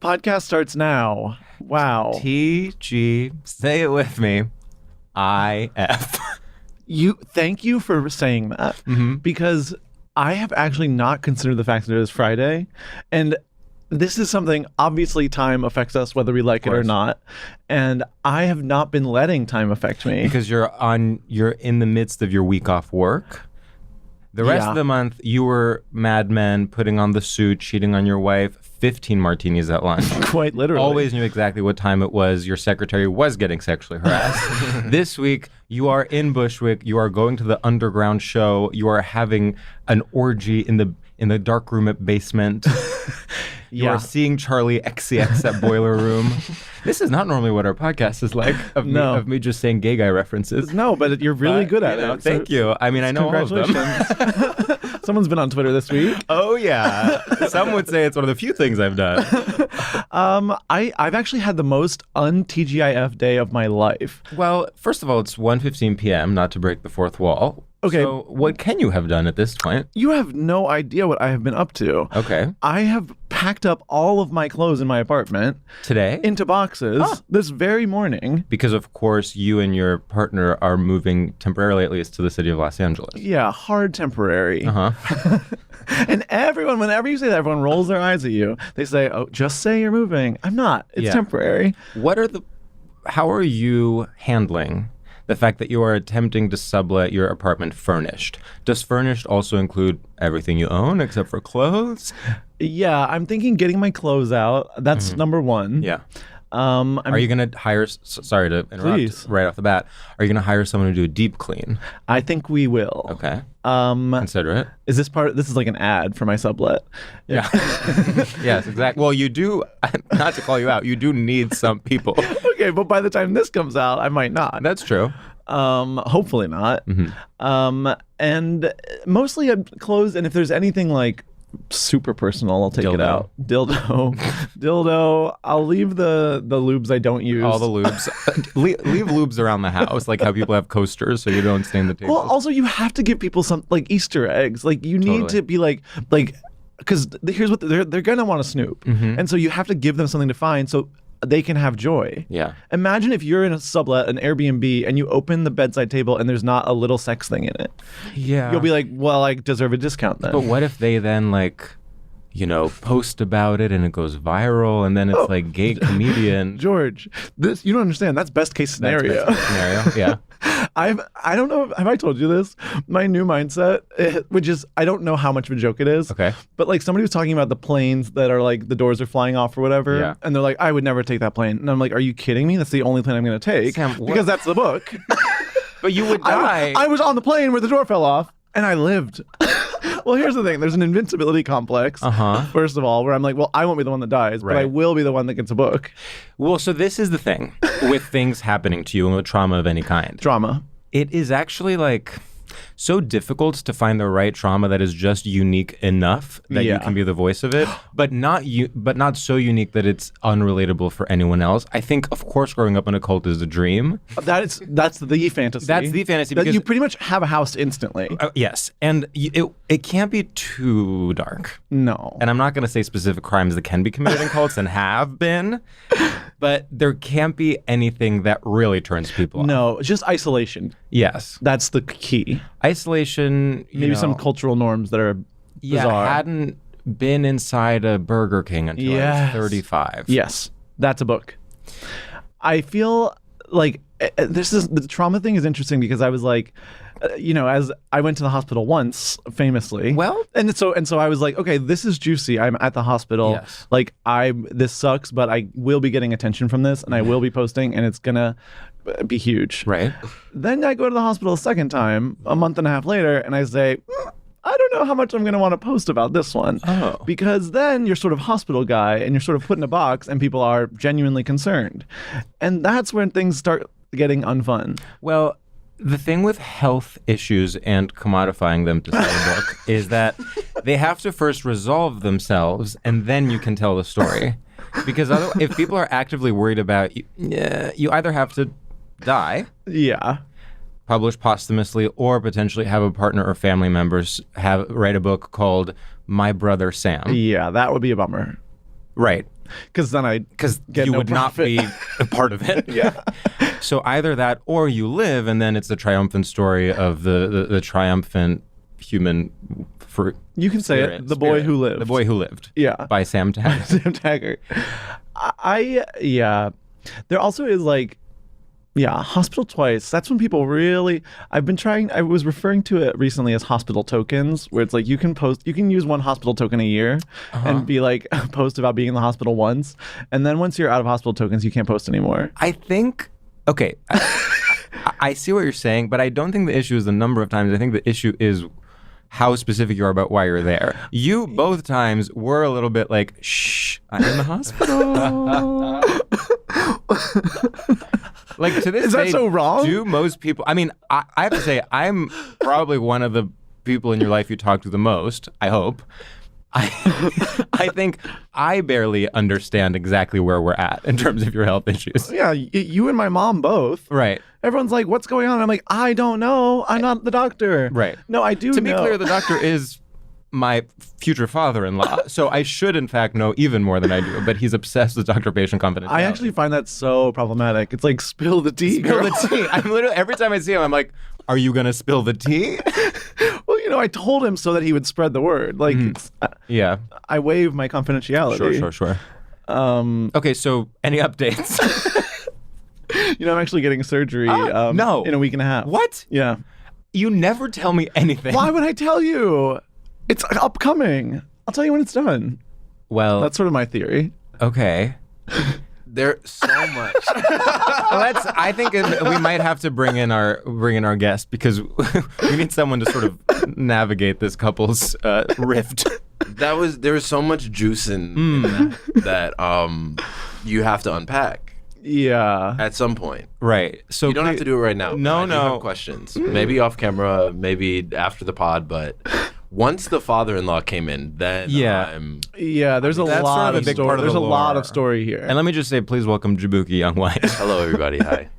Podcast starts now. Wow. TG, say it with me. IF. Thank you for saying that because I have actually not considered the fact that it is Friday, and this is something, obviously time affects us whether we like it or not, and I have not been letting time affect me. Because you're in the midst of your week off work. The rest of the month, you were Mad Men, putting on the suit, cheating on your wife, 15 martinis at lunch. Quite literally. Always knew exactly what time it was. Your secretary was getting sexually harassed. This week, you are in Bushwick. You are going to the underground show. You are having an orgy in the dark room at basement. You are seeing Charlie XCX at Boiler Room. This is not normally what our podcast is like, of me just saying gay guy references. No, but you're really good at it. Thank you. I mean, I know all of them. Someone's been on Twitter this week. Oh, yeah. Some would say it's one of the few things I've done. I've actually had the most un-TGIF day of my life. Well, first of all, it's 1:15 p.m., not to break the fourth wall. Okay. So what can you have done at this point? You have no idea what I have been up to. Okay. I have packed up all of my clothes in my apartment. Today? Into boxes this very morning. Because, of course, you and your partner are moving temporarily, at least, to the city of Los Angeles. Yeah, hard temporary. Uh-huh. And everyone, whenever you say that, everyone rolls their eyes at you. They say, oh, just say you're moving. I'm not. It's temporary. How are you handling the fact that you are attempting to sublet your apartment furnished? Does furnished also include everything you own except for clothes? Yeah, I'm thinking getting my clothes out. That's number one. Yeah. Are you going to hire, sorry to interrupt right off the bat, are you going to hire someone to do a deep clean? I think we will. Okay. Consider it. Is this is like an ad for my sublet? Yeah. Yes, exactly. Well, you do, not to call you out, you do need some people. Okay, but by the time this comes out, I might not. That's true. Hopefully not. And mostly clothes, and if there's anything like super personal, I'll take it out. Dildo. I'll leave the lubes I don't use. All the lubes. leave lubes around the house, like how people have coasters so you don't stain the table. Well, also you have to give people some like Easter eggs. Like you need to be like because here's what they're gonna want to snoop, and so you have to give them something to find so they can have joy. Yeah. Imagine if you're in a sublet, an Airbnb, and you open the bedside table and there's not a little sex thing in it. Yeah. You'll be like, well, I deserve a discount then. But what if they then post about it and it goes viral and then it's like gay comedian. George, this you don't understand. That's best case scenario. That's best case scenario. Yeah. I don't know. Have I told you this? My new mindset, which is I don't know how much of a joke it is. Okay. But like somebody was talking about the planes that are like the doors are flying off or whatever. Yeah. And they're like, I would never take that plane. And I'm like, are you kidding me? That's the only plane I'm going to take. Sam, because that's the book. But you would die. I was on the plane where the door fell off and I lived. Well, here's the thing. There's an invincibility complex, first of all, where I'm like, well, I won't be the one that dies, but I will be the one that gets a book. Well, so this is the thing with things happening to you and with trauma of any kind. Drama. It is actually like so difficult to find the right trauma that is just unique enough that you can be the voice of it, but not so unique that it's unrelatable for anyone else. I think, of course, growing up in a cult is a dream. That's the fantasy. That's the fantasy that because you pretty much have a house instantly. Yes, and it can't be too dark. No. And I'm not going to say specific crimes that can be committed in cults and have been, but there can't be anything that really turns people off. No, just isolation. Yes. That's the key. Isolation. Maybe some cultural norms that are bizarre. Hadn't been inside a Burger King until I was 35. Yes, that's a book. I feel like the trauma thing is interesting because I was like, as I went to the hospital once, famously. Well, and so I was like, okay, this is juicy. I'm at the hospital. Yes. Like this sucks, but I will be getting attention from this, and I will be posting, and it's gonna be huge. Right. Then I go to the hospital a second time, a month and a half later, and I say, I don't know how much I'm going to want to post about this one. Oh. Because then you're sort of hospital guy and you're sort of put in a box and people are genuinely concerned. And that's when things start getting unfun. Well, the thing with health issues and commodifying them to sell a book is that they have to first resolve themselves and then you can tell the story. Because if people are actively worried about you, you either have to die. Yeah. Publish posthumously, or potentially have a partner or family members write a book called My Brother Sam. Yeah, that would be a bummer. Right. Because then I get you no would profit. not be a part of it. Yeah. So either that or you live, and then it's the triumphant story of the triumphant human. You can say it. The Boy Who Lived. The Boy Who Lived. Yeah. By Sam Taggart. Sam Taggart. Yeah. There also is like, yeah, Hospital Twice. That's when people really. I was referring to it recently as hospital tokens, where it's like you can use one hospital token a year and be like, post about being in the hospital once. And then once you're out of hospital tokens, you can't post anymore. I think, okay, I see what you're saying, but I don't think the issue is the number of times. I think the issue is how specific you are about why you're there. You both times were a little bit like, shh, I'm in the hospital. Like, to this Is day, that so wrong? do most people, I mean, I have to say, I'm probably one of the people in your life you talk to the most, I hope. I think I barely understand exactly where we're at in terms of your health issues. Yeah, you and my mom both. Right. Everyone's like, what's going on? I'm like, I don't know. I'm not the doctor. Right. No, I do To know. be clear, the doctor is my future father-in-law, so I should in fact know even more than I do, but he's obsessed with doctor-patient confidentiality. I actually find that so problematic. It's like, spill the tea, Spill girl. the tea. I'm literally, every time I see him, I'm like, are you going to spill the tea? Well, I told him so that he would spread the word. Like, Yeah. I waive my confidentiality. Sure. Okay, so any updates? I'm actually getting surgery no. in a week and a half. What? Yeah. You never tell me anything. Why would I tell you? It's upcoming. I'll tell you when it's done. Well, That's sort of my theory. okay. There's so much. I think we might have to bring in our guest, because we need someone to sort of navigate this couple's rift. There was so much juice in that you have to unpack Yeah. at some point. Right. So You don't have to do it right now. No, I do no. have questions. Maybe off camera, maybe after the pod, but once the father-in-law came in, then Yeah. Yeah, there's a that's lot sort of of a big story. part of There's the a lot lore. of story here. And let me just say, please welcome Jaboukie Young-White. Hello, everybody. Hi.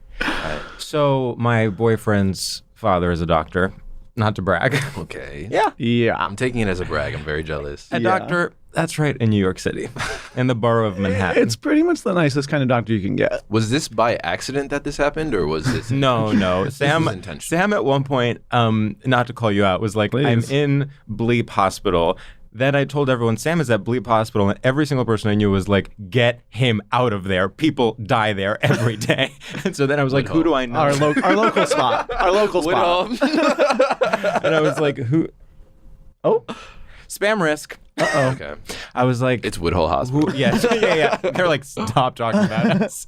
So my boyfriend's father is a doctor. Not to brag. Okay. Yeah. I'm taking it as a brag. I'm very jealous. A doctor, that's right, in New York City, in the borough of Manhattan. It's pretty much the nicest kind of doctor you can get. Was this by accident that this happened, or was this? No. Sam, is intentional. Sam at one point, not to call you out, was like, Please. I'm in Bleep Hospital. Then I told everyone, Sam is at Bleep Hospital, and every single person I knew was like, get him out of there. People die there every day. And so then I was like, who do I know? Our local spot. Our local spot. And I was like, who? Oh. Spam risk. Uh-oh. Okay. I was like, It's Woodhull Hospital. yeah. They're like, stop talking about us.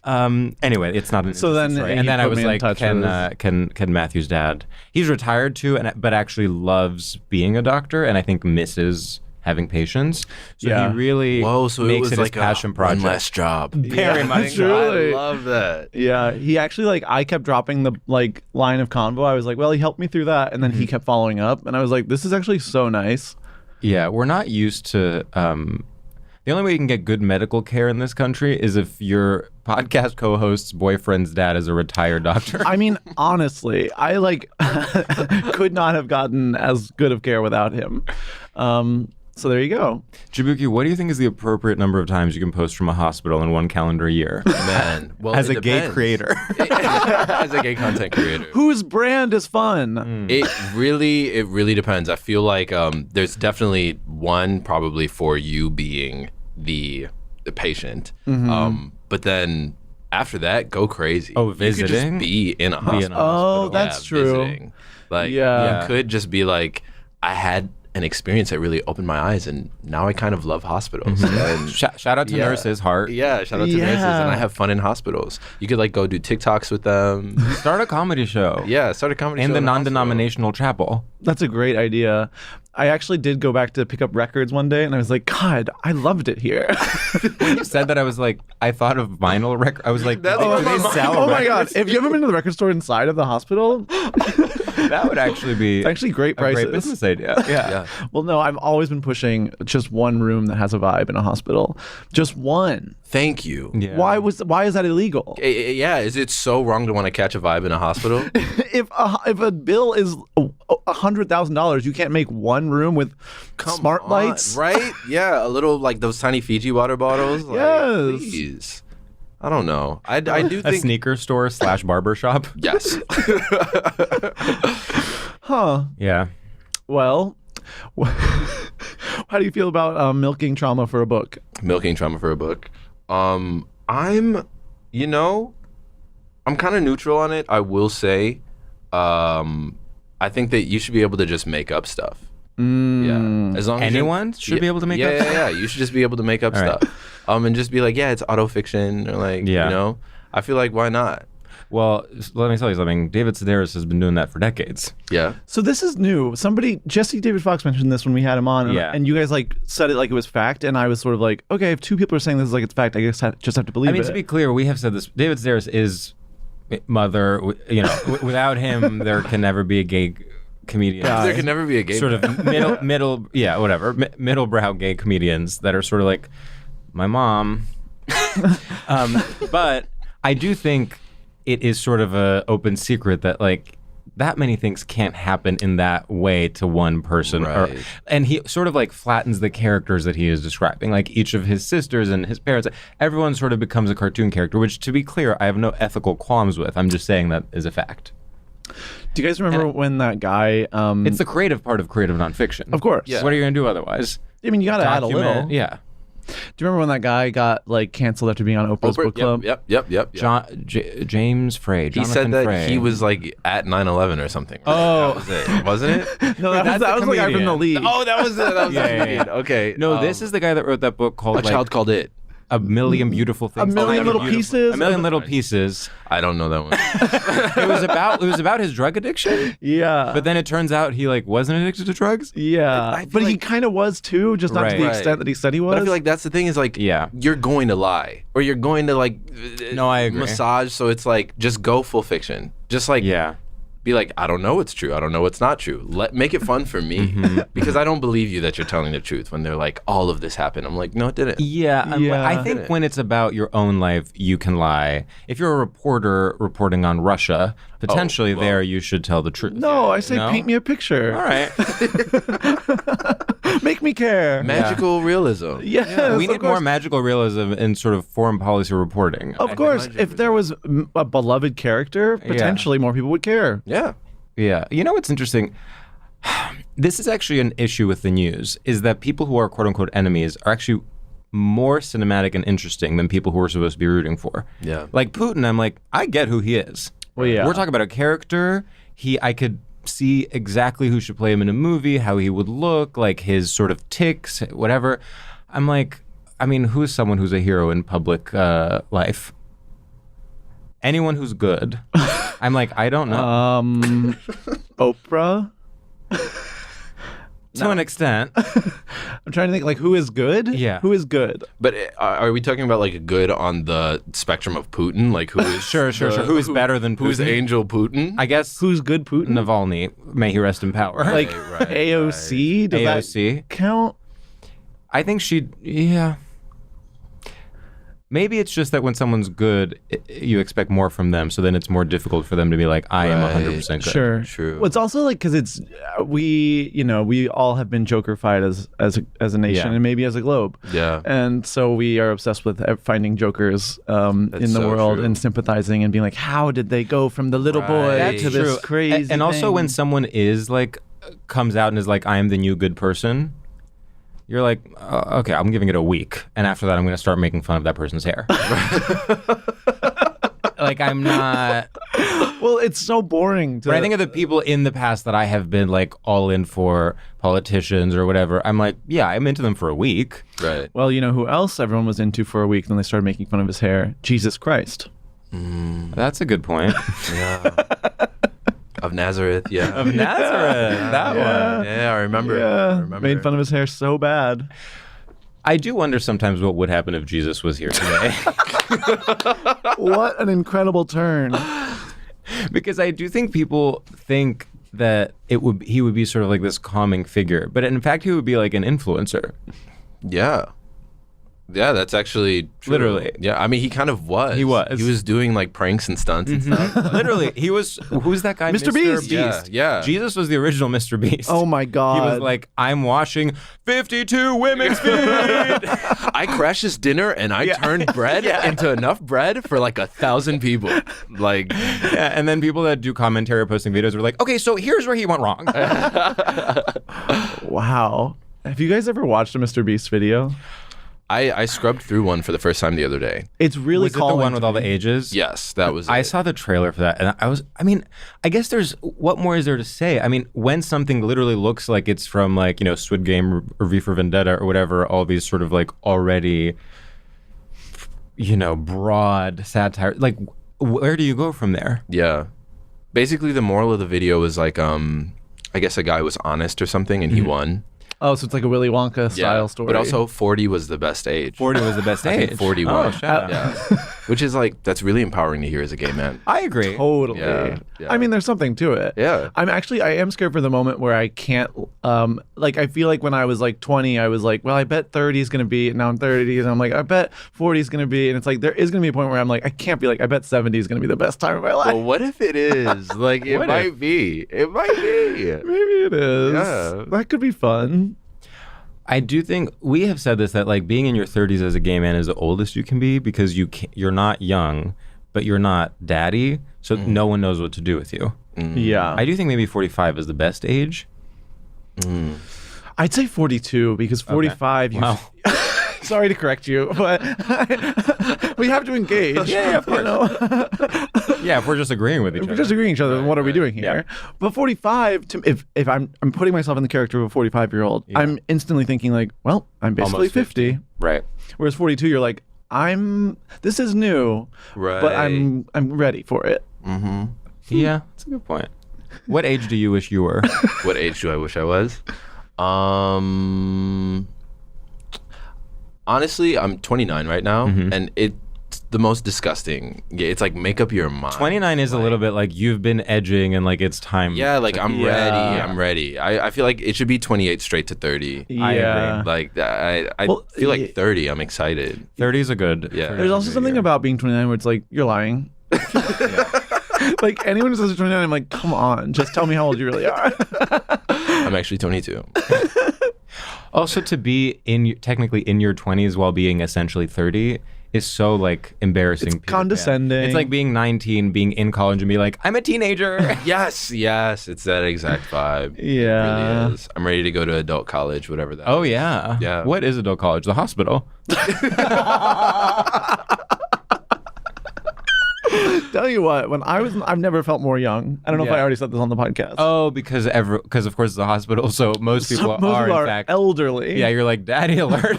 Anyway, it's not an So interesting then story. he And then I put was me in like, touch with can Matthew's dad? He's retired too, but actually loves being a doctor, and I think misses having patients. So Yeah. he really Whoa, so makes it was it like his passion a project. one less job. Very Yeah, much. truly. I love that. Yeah, he actually I kept dropping the line of convo. I was like, well, he helped me through that, and then he kept following up, and I was like, this is actually so nice. Yeah, we're not used to. The only way you can get good medical care in this country is if your podcast co-host's boyfriend's dad is a retired doctor. I mean, honestly, I could not have gotten as good of care without him. So there you go. Jaboukie, what do you think is the appropriate number of times you can post from a hospital in one calendar year? Man, well, As it a gay depends. creator. As a gay content creator. Whose brand is fun? It really depends. I feel like there's definitely one probably for you being the patient. But then after that, go crazy. Oh, You visiting? could just be in a hospital. Oh, that's true. Visiting. Like, Yeah. you could just be like, I had an experience that really opened my eyes, and now I kind of love hospitals. And Shout out to nurses, Heart. yeah, shout out to nurses, and I have fun in hospitals. You could go do TikToks with them. Start a comedy show. Yeah, start a comedy show In the hospital. non-denominational chapel. That's a great idea. I actually did go back to pick up records one day, and I was like, God, I loved it here. When you said that, I was like, I thought of vinyl record. I was like, That's do what they my sell Oh my God. records? Have you ever been to the record store inside of the hospital? That would actually be It's actually great prices. great business idea. Yeah. Well, no, I've always been pushing just one room that has a vibe in a hospital. Just one. Thank you. Yeah. Why is that illegal? Yeah, is it so wrong to want to catch a vibe in a hospital? If a bill is $100,000, you can't make one room with smart on, lights, right? Yeah, a little like those tiny Fiji water bottles. Like, Yes. please. I don't know. I do A think sneaker store / barber shop. yes. Huh? Yeah. Well, how do you feel about milking trauma for a book? Milking trauma for a book. I'm kind of neutral on it. I will say, I think that you should be able to just make up stuff. Yeah, as long as Anyone should be able to make up stuff? Yeah, you should just be able to make up All right. stuff. And just be like, yeah, it's autofiction, or like, I feel like why not? Well, let me tell you something. David Sedaris has been doing that for decades. Yeah. So this is new. Jesse David Fox mentioned this when we had him on, and you guys like said it like it was fact, and I was sort of like, okay, if two people are saying this is like it's fact, I guess I just have to believe it. I mean, to be clear, we have said this. David Sedaris is mother. Without him, there can never be a gay comedian. There can never be a gay sort of middlebrow gay comedians that are sort of like my mom. But I do think it is sort of a open secret that like that many things can't happen in that way to one person. Right. And he sort of like flattens the characters that he is describing, like each of his sisters and his parents. Everyone sort of becomes a cartoon character, which, to be clear, I have no ethical qualms with. I'm just saying that is a fact. Do you guys remember when that guy? It's the creative part of creative nonfiction. Of course. Yeah. What are you going to do otherwise? I mean, you got to add a little. Document, yeah. Do you remember when that guy got like canceled after being on Oprah's book club? Yep. James Frey. He said that Frey. he was like at 9/11 or something. Right? Oh. That was it, wasn't it? No, that was the guy from the league. Oh, that was it. That was Yeah. Okay. No, this is the guy that wrote that book called A Child Called It. A Million Beautiful Things. A Million Little Pieces. A Million Little Pieces. I don't know that one. It was about his drug addiction. Yeah. But then it turns out he like wasn't addicted to drugs. Yeah. I feel But he like- kind of was too, just not to Right. the Right. extent that he said he was. But I feel like that's the thing is like, Yeah. you're going to lie or you're going to like No, I agree. massage. So it's like, just go full fiction. Just like, Yeah. be like, I don't know what's true. I don't know what's not true. Make it fun for me because I don't believe you that you're telling the truth when they're like, all of this happened. I'm like, no, it didn't. Yeah, Yeah. I think when it's about your own life, you can lie. If you're a reporter reporting on Russia, potentially well. there you should tell the truth. no, I say No? paint me a picture. All right. Make me care. Magical realism. Yes, we of need course. more magical realism in sort of foreign policy reporting. Of course, if there was a beloved character, potentially more people would care. Yeah. Yeah. You know what's interesting? This is actually an issue with the news, is that people who are quote unquote enemies are actually more cinematic and interesting than people who we're supposed to be rooting for. Yeah. Like Putin, I'm like, I get who he is. Well, yeah. We're talking about a character. I could see exactly who should play him in a movie, how he would look, like his sort of tics, whatever. I'm like, I mean, who's someone who's a hero in public life? Anyone who's good. I'm like, I don't know. Oprah. To an extent. I'm trying to think, like, who is good? Yeah. Who is good? But are we talking about like a good on the spectrum of Putin? Like who is Sure. Who is better than Putin? Who's Angel Putin? I guess Who's good Putin? Navalny. May he rest in power. Like Right, AOC? Does AOC. that count? I think yeah. Maybe it's just that when someone's good, you expect more from them, so then it's more difficult for them to be like, I am 100% good. Sure. True. Well, it's also like because it's we all have been Joker-fied as a nation Yeah. and maybe as a globe. Yeah. And so we are obsessed with finding Jokers in the so world true. and sympathizing and being like, how did they go from the little boy Right. to this crazy? And also when thing? someone is like, comes out and is like, I am the new good person, you're like, okay, I'm giving it a week. And after that, I'm going to start making fun of that person's hair. Like, I'm not. Well, it's so boring. But I think of the people in the past that I have been like all in for, politicians or whatever. I'm like, yeah, I'm into them for a week. Right. Well, you know who else everyone was into for a week, then they started making fun of his hair? Jesus Christ. That's a good point. Yeah. Of Nazareth. Yeah. Of Nazareth, that one. Yeah, I remember. Yeah, I remember. made fun of his hair so bad. I do wonder sometimes what would happen if Jesus was here today. What an incredible turn. Because I do think people think that he would be sort of like this calming figure, but in fact he would be like an influencer. Yeah. Yeah, that's actually true. Literally. Yeah, I mean, he kind of was. He was. He was doing like pranks and stunts and stuff. Literally, he was. Who's that guy? Mr. Beast. Yeah. Jesus was the original Mr. Beast. Oh my God. He was like, I'm washing 52 women's feet. I crashed this dinner and I turned bread into enough bread for like 1,000 people. Like, yeah, and then people that do commentary or posting videos were like, okay, so here's where he went wrong. Wow. Have you guys ever watched a Mr. Beast video? I scrubbed through one for the first time the other day. It's really Was it the one with all the ages? Yes, that was I it. saw the trailer for that, and I guess what more is there to say? I mean, when something literally looks like it's from like, Squid Game or V for Vendetta or whatever, all these sort of like already, broad satire, like where do you go from there? Yeah. Basically, the moral of the video was like, I guess a guy was honest or something and he won. Oh, so it's like a Willy Wonka style story. But also 40 was the best age. 40 was the best I age. think 41. Oh, shut up. Yeah. Which is like, that's really empowering to hear as a gay man. I agree. Totally. Yeah. I mean, there's something to it. Yeah. I am scared for the moment where I can't, I feel like when I was like 20, I was like, well, I bet 30 is going to be, and now I'm 30, and I'm like, I bet 40 is going to be, and it's like, there is going to be a point where I'm like, I can't be like, I bet 70 is going to be the best time of my life. Well, what if it is? Like, it might be. It might be. Maybe it is. Yeah. That could be fun. I do think we have said this, that like being in your 30s as a gay man is the oldest you can be because you're not young, but you're not daddy, so no one knows what to do with you. Yeah. I do think maybe 45 is the best age. I'd say 42 because 45. Okay. Wow. Sorry to correct you, but we have to engage. Yeah, of course. Yeah, if we're just agreeing with each other. We're just agreeing with each other. What are we doing here? Yeah. But 45, if I'm putting myself in the character of a 45-year-old, I'm instantly thinking like, well, I'm basically Almost 50. Right. Whereas 42, you're like, this is new, Right. but I'm ready for it. Mm-hmm. Yeah, that's a good point. What age do you wish you were? What age do I wish I was? Honestly, I'm 29 right now, and it's the most disgusting. Yeah, it's like make up your mind. 29 is a little bit like you've been edging and like it's time. Yeah, like I'm ready. Yeah. I'm ready. I feel like it should be 28 straight to 30. I Yeah. agree. Like I Well, feel like 30. I'm excited. 30 is a good. Yeah. There's also something about being 29 where it's like, you're lying. Like anyone who says they're 29, I'm like, come on, just tell me how old you really are. I'm actually 22. Also, to be technically in your 20s while being essentially 30 is so like embarrassing. It's condescending. It's like being 19, being in college, and be like, I'm a teenager. yes, it's that exact vibe. Yeah. It really is. I'm ready to go to adult college, whatever that Oh is. yeah. Yeah. What is adult college? The hospital. Tell you what, I've never felt more young. I don't know if I already said this on the podcast. Oh, because of course it's the hospital, so most people Most are people in fact elderly. Yeah, you're like daddy alert.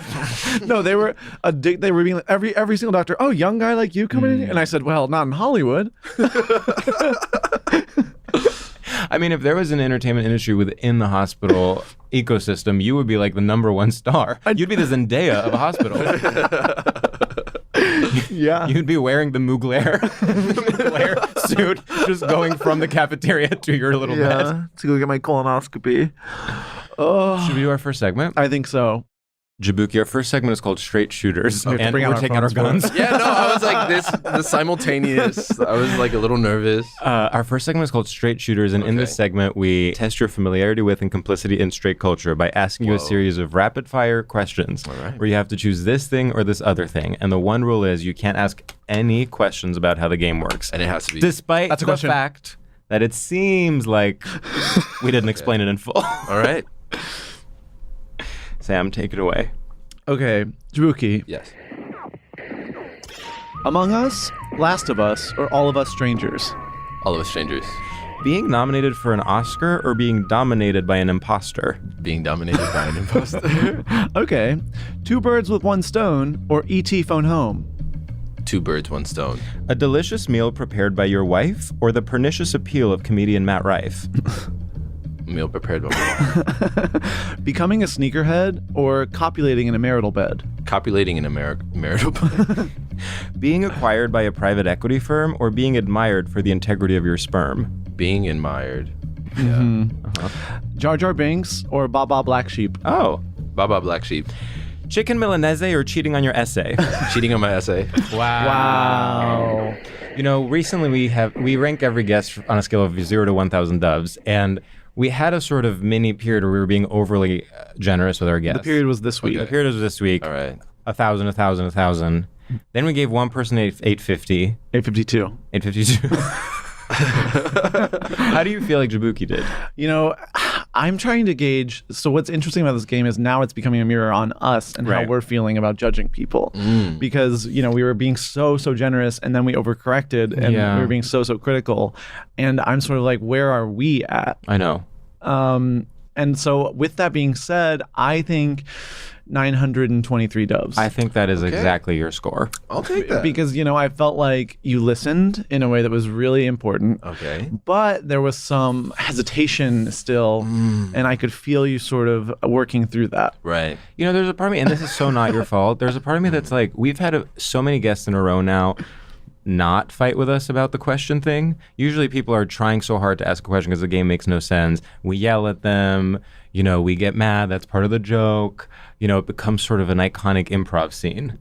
No, they were they were being like, every single doctor, oh, young guy like you coming in? And I said, well, not in Hollywood. I mean, if there was an entertainment industry within the hospital ecosystem, you would be like the #1 star. You'd be the Zendaya of a hospital. Yeah. You'd be wearing the Mugler suit, just going from the cafeteria to your little bed. To go get my colonoscopy. Oh, Should we do our first segment? I think so. Jaboukie, our first segment is called Straight Shooters, We have to and bring out we're our taking out our phones for guns. Yeah, no, I was like the simultaneous. I was like a little nervous. Our first segment is called Straight Shooters, and in this segment, we test your familiarity with and complicity in straight culture by asking you a series of rapid-fire questions where you have to choose this thing or this other thing. And the one rule is you can't ask any questions about how the game works. And it has to be. Despite That's a the question. fact that it seems like we didn't explain it in full. All right. Sam, take it away. Okay, Jaboukie. Yes. Among Us, Last of Us, or All of Us Strangers? All of us strangers. Being nominated for an Oscar or being dominated by an imposter? Being dominated by an imposter. Okay. Two Birds with One Stone, or E.T. Phone Home? Two birds, one stone. A delicious meal prepared by your wife or the pernicious appeal of comedian Matt Rife? Meal prepared by my wife. Becoming a sneakerhead, or copulating in a marital bed? Copulating in a marital bed. Being acquired by a private equity firm or being admired for the integrity of your sperm? Being admired. Jar Jar Binks or Baba Black Sheep? Oh. Baba Black Sheep. Chicken Milanese or cheating on your essay? Cheating on my essay. Wow. You know, recently we rank every guest on a scale of 0 to 1,000 doves, and we had a sort of mini period where we were being overly generous with our guests. The period was this week. The period was this week. All right. 1,000, 1,000, 1,000. Then we gave one person 850. 852. 852. How do you feel like Jaboukie did? You know, I'm trying to gauge. So what's interesting about this game is now it's becoming a mirror on us and how we're feeling about judging people. Because, you know, we were being so generous and then we overcorrected and we were being so critical. And I'm sort of like, where are we at? I know. And so with that being said, I think 923 doves. I think that is exactly your score. I'll take that. Because, you know, I felt like you listened in a way that was really important. Okay. But there was some hesitation still, and I could feel you sort of working through that. Right. You know, there's a part of me, and this is so not your fault, there's a part of me that's like, we've had so many guests in a row now not fight with us about the question thing. Usually people are trying so hard to ask a question because the game makes no sense. We yell at them, you know, we get mad, that's part of the joke. You know, it becomes sort of an iconic improv scene.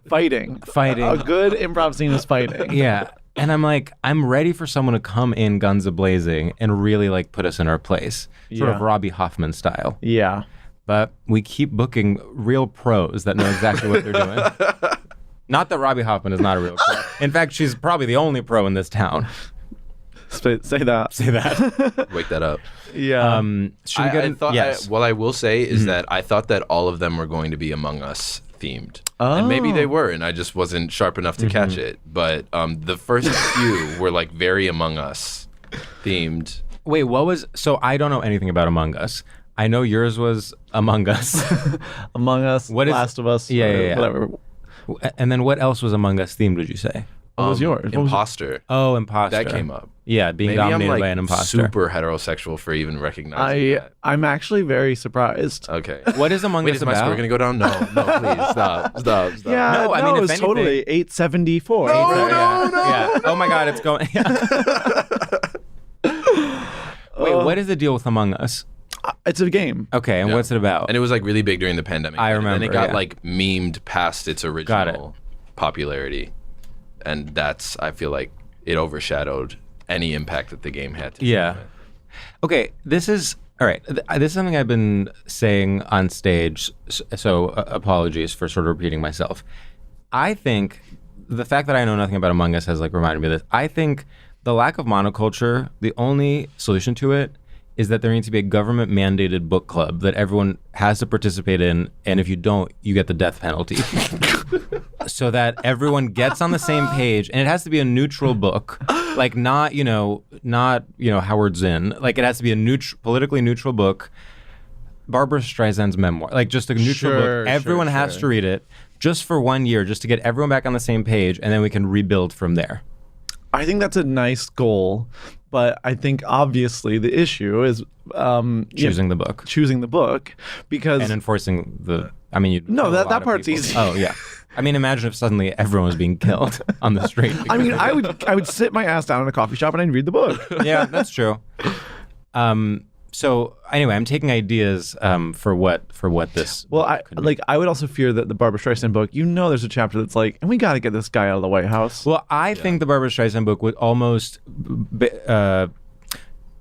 Fighting. A good improv scene is fighting. Yeah. And I'm like, I'm ready for someone to come in guns a-blazing and really like put us in our place. Sort of Robbie Hoffman style. Yeah. But we keep booking real pros that know exactly what they're doing. Not that Robbie Hoffman is not a real pro. In fact, she's probably the only pro in this town. Say that. Say that. Wake that up. Yeah. Should we get yes. What I will say is that I thought that all of them were going to be Among Us themed. And maybe they were, and I just wasn't sharp enough to catch it. But the first few were like very Among Us themed. Wait, what was... So I don't know anything about Among Us. I know yours was Among Us. Among Us, Last of Us. Yeah. Whatever. And then what else was Among Us themed, would you say? What was yours? Imposter. Oh, imposter. That came up. Yeah, being Maybe dominated I'm like by an imposter. super heterosexual for even recognizing that. I'm actually very surprised. Okay. What is Among Wait, Us is my about? score going to go down? No, please, stop. Yeah, No, I mean, it if was anything- totally 874. Yeah. Oh my God, it's going... Wait, what is the deal with Among Us? It's a game. Okay, and what's it about? And it was like really big during the pandemic. I And then remember, it got yeah. like memed past its original popularity. And that's, I feel like, it overshadowed any impact that the game had to Yeah. begin with. Okay, this is... All right, this is something I've been saying on stage, so apologies for sort of repeating myself. I think the fact that I know nothing about Among Us has like reminded me of this. I think the lack of monoculture, the only solution to it is that there needs to be a government-mandated book club that everyone has to participate in, and if you don't, you get the death penalty. So that everyone gets on the same page, and it has to be a neutral book, like not Howard Zinn. Like it has to be a politically neutral book. Barbara Streisand's memoir, like just a neutral book. Everyone has to read it just for 1 year, just to get everyone back on the same page, and then we can rebuild from there. I think that's a nice goal, but I think obviously the issue is Choosing the book. Choosing the book, because and enforcing the. I mean, that part's easy. Oh yeah. I mean, imagine if suddenly everyone was being killed on the street. I mean, I would sit my ass down in a coffee shop and I'd read the book. Yeah, that's true. So anyway, I'm taking ideas for what this. Well, I would also fear that the Barbara Streisand book. There's a chapter that's like, and we got to get this guy out of the White House. Well, I think the Barbara Streisand book would almost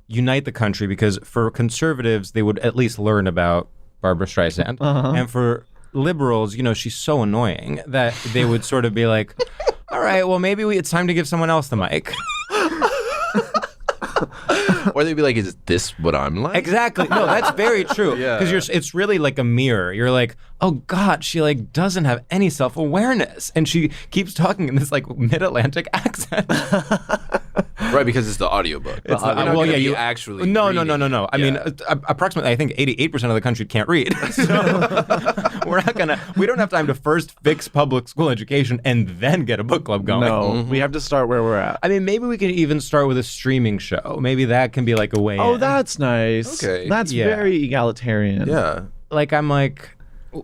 unite the country, because for conservatives, they would at least learn about Barbara Streisand, and for liberals, she's so annoying that they would sort of be like, all right, well, maybe it's time to give someone else the mic. Or they'd be like, is this what I'm like? Exactly. No, that's very true. Yeah. Because it's really like a mirror. You're like, oh God, she like doesn't have any self-awareness, and she keeps talking in this like mid-Atlantic accent. Right, because it's the audiobook. You actually. No. I mean, approximately, I think 88% of the country can't read. So we don't have time to first fix public school education and then get a book club going. No, we have to start where we're at. I mean, maybe we can even start with a streaming show. Maybe that can be like a way. Oh, that's nice. Okay. That's very egalitarian. Yeah. Like, I'm like,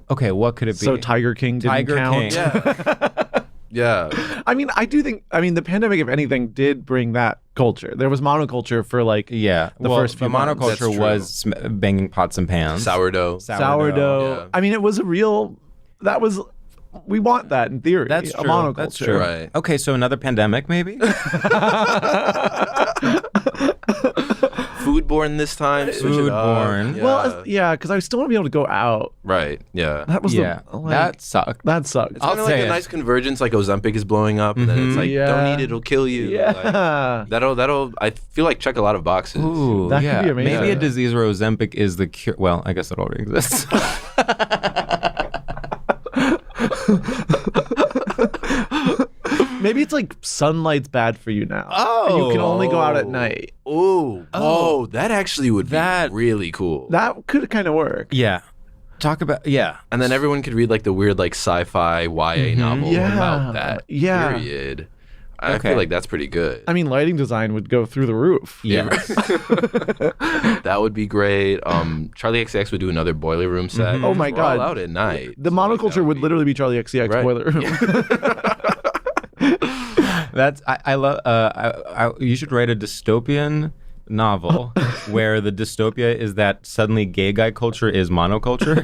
okay, what could it be? So Tiger King didn't count? King. Yeah. Yeah. I mean, I do think. I mean, the pandemic, if anything, did bring that culture. There was monoculture for like Yeah. the first few the months. monoculture That's true. was banging pots and pans. Sourdough. sourdough. Yeah. I mean, it was a real. That was. We want that in theory. That's a true. monoculture. That's true. Right. Okay, so another pandemic, maybe? Foodborne this time. Switch it up. Foodborne. Yeah. Well, yeah, because I still want to be able to go out. Right. Yeah. That was Yeah, the, like, that sucked. that sucked. It's kind I'll of like say a it. nice convergence, like Ozempic is blowing up, and then it's like, Yeah. don't eat it, it'll kill you. Yeah. Like, that'll, I feel like check a lot of boxes. Ooh, That could yeah. be amazing. Maybe a disease where Ozempic is the cure. Well, I guess it already exists. Maybe it's like sunlight's bad for you now. Oh. And you can only go out at night. Ooh. Oh, that actually would be really cool. That could kind of work. Yeah. Talk about, yeah. And then everyone could read like the weird like sci-fi YA novel Yeah. about that Yeah. period. I Okay. feel like that's pretty good. I mean, lighting design would go through the roof. Yeah. That would be great. Charlie XCX would do another boiler room set. Oh my We're all God. out at night. The So, like, monoculture that would literally be Charlie XCX Right. boiler room. That's, I love, you should write a dystopian novel where the dystopia is that suddenly gay guy culture is monoculture.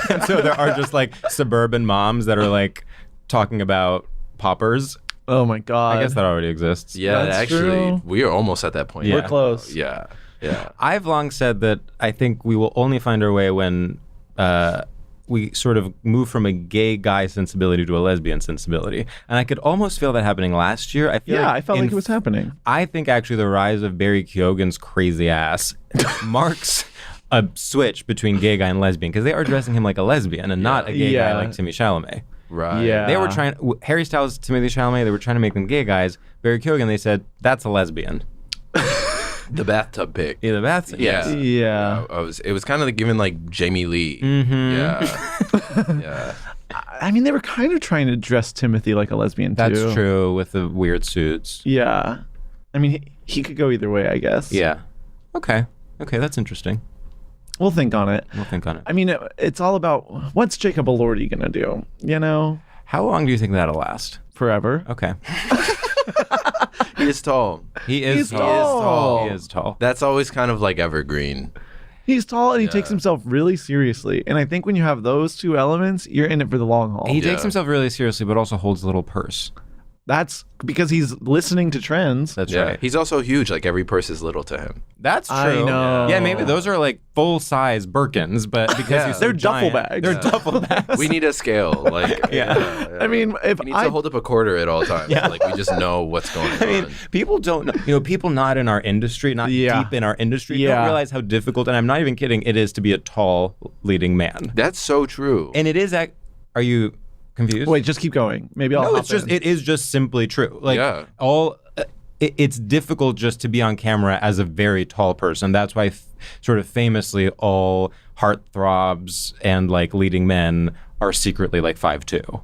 And so there are just like suburban moms that are like talking about poppers. Oh my God. I guess that already exists. Yeah, That's actually, true. we are almost at that point. Yeah. We're close. Yeah. Yeah. I've long said that I think we will only find our way when we sort of move from a gay guy sensibility to a lesbian sensibility. And I could almost feel that happening last year. I feel Yeah, like I felt like it was happening. I think actually the rise of Barry Keoghan's crazy ass marks a switch between gay guy and lesbian because they are dressing him like a lesbian and not a gay guy Yeah. like Timmy Chalamet. Right. Yeah. They were trying, Harry Styles, Timothy Chalamet, they were trying to make them gay guys. Barry Keoghan, they said, that's a lesbian. The bathtub pic. Either that's, Yeah. Yeah. It was kind of like given like Jamie Lee. Yeah. Yeah. I mean, they were kind of trying to dress Timothy like a lesbian, too. That's true with the weird suits. Yeah. I mean, he could go either way, I guess. Yeah. Okay. Okay, that's interesting. We'll think on it. We'll think on it. I mean, it's all about what's Jacob Elordi going to do? You know? How long do you think that'll last? Forever. Okay. He is tall. He is He's tall. tall. He is tall. That's always kind of like evergreen. He's tall and he takes himself really seriously. And I think when you have those two elements, you're in it for the long haul. He takes Yeah. himself really seriously, but also holds a little purse. That's because he's listening to trends. That's Yeah. right. He's also huge. Like every purse is little to him. That's true. I know. Yeah, maybe those are like full-size Birkins, but because Yeah. he's so They're duffel giant, bags. They're duffel bags. We need a scale. Like Yeah. I mean, if he needs I to hold up a quarter at all times. Yeah. Like we just know what's going I mean, on. people don't know, people not in our industry, not Yeah. deep in our industry, Yeah. don't realize how difficult, and I'm not even kidding, it is to be a tall leading man. That's so true. And it is, are you confused? wait, just keep going. Maybe I'll No, hop it's just in. it is just simply true. Like Yeah. it's difficult just to be on camera as a very tall person. That's why sort of famously all heartthrobs and like leading men are secretly like 5'2".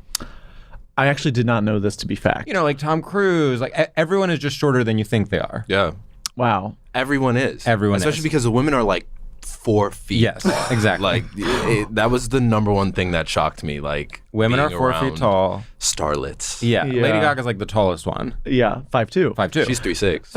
I actually did not know this to be fact. You know, like Tom Cruise, like everyone is just shorter than you think they are. Yeah. Wow. Everyone is. Everyone Especially is. because the women are like 4 feet. Yes, exactly. Like that was the number one thing that shocked me. Like Women are being 4 feet around tall. Starlets. Yeah. Yeah. Lady Gaga's like the tallest one. Yeah, 5'2". 5'2". She's 3'6".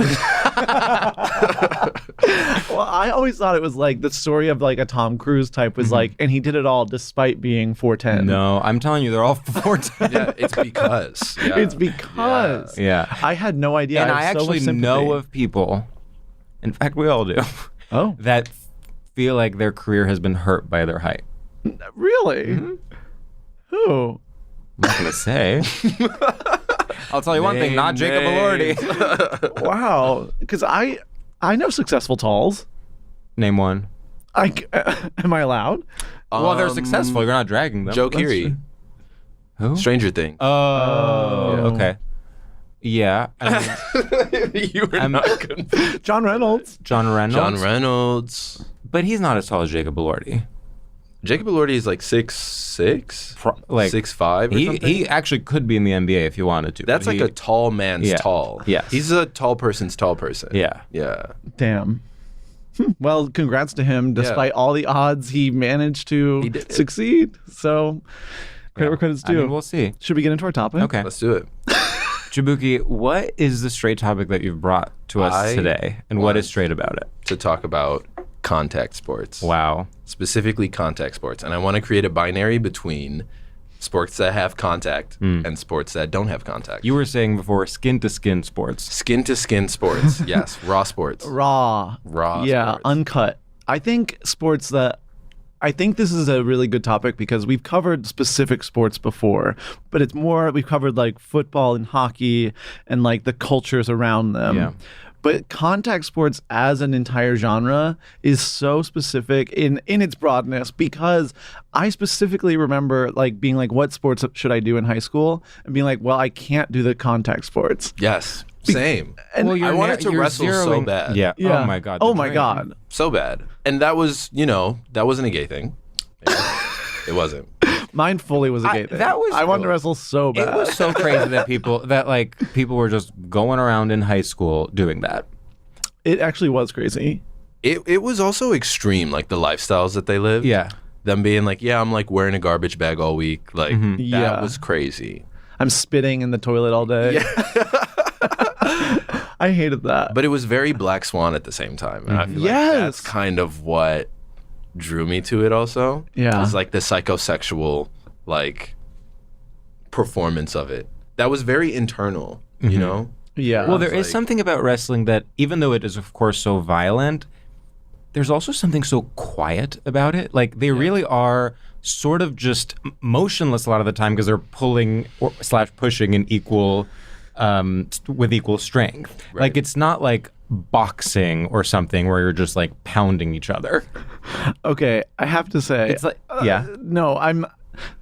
Well, I always thought it was like the story of like a Tom Cruise type was like, and he did it all despite being 4'10". No, I'm telling you, they're all 4'10". Yeah, it's because. Yeah. It's because Yeah. I had no idea. And I I have so much actually know sympathy. of people, in fact, we all do, Oh, that feel like their career has been hurt by their height. really? Mm-hmm. Who? I'm not gonna say. I'll tell you one thing, not Jacob Elordi. Wow. Because I know successful talls. Name one. Am I allowed? Well, they're successful. You're not dragging them. Joe That's Keery. true. Who? Stranger Things. Oh, Yeah. okay. Yeah. I mean, You were I'm- not good. John Reynolds. John Reynolds. John Reynolds. But he's not as tall as Jacob Elordi. Jacob Elordi is like 6'6", Like 6'5" or something. he actually could be in the NBA if he wanted to. That's but like he- a tall man's Yeah. tall. Yes. He's a tall person's tall person. Yeah. Yeah. Damn. Well, congrats to him. Despite all the odds, he managed to He did it. succeed. So, Credit where credit's due. I mean, we'll see. Should we get into our topic? Okay. Let's do it. Jaboukie, what is the straight topic that you've brought to us today? And what is straight about it? To talk about contact sports. Wow. Specifically contact sports. And I want to create a binary between sports that have contact and sports that don't have contact. You were saying before skin-to-skin sports. Skin-to-skin sports. Yes. Raw sports. Raw. Yeah, sports. Uncut. I think this is a really good topic because we've covered specific sports before, but it's more, we've covered like football and hockey and like the cultures around them. Yeah. But contact sports as an entire genre is so specific in its broadness, because I specifically remember like being like, what sports should I do in high school? And being like, well, I can't do the contact sports. Yes. Same. And I wanted to wrestle so bad. Yeah. Yeah. Oh my God. Oh my God. So bad. And that was, that wasn't a gay thing. It wasn't. Mine fully was a gay thing. I wanted to wrestle so bad. It was so crazy that people were just going around in high school doing that. It actually was crazy. It was also extreme, like the lifestyles that they live. Yeah. Them being like, yeah, I'm like wearing a garbage bag all week. Like that was crazy. I'm spitting in the toilet all day. Yeah. I hated that. But it was very Black Swan at the same time. And I feel like that's kind of what drew me to it also. Yeah. It was like the psychosexual like performance of it. That was very internal, you know? Yeah. Well, there is something about wrestling that, even though it is, of course, so violent, there's also something so quiet about it. Like, they really are sort of just motionless a lot of the time because they're pulling / pushing in equal, with equal strength. Right. Like, it's not like boxing or something where you're just like pounding each other. Okay, I have to say, It's like,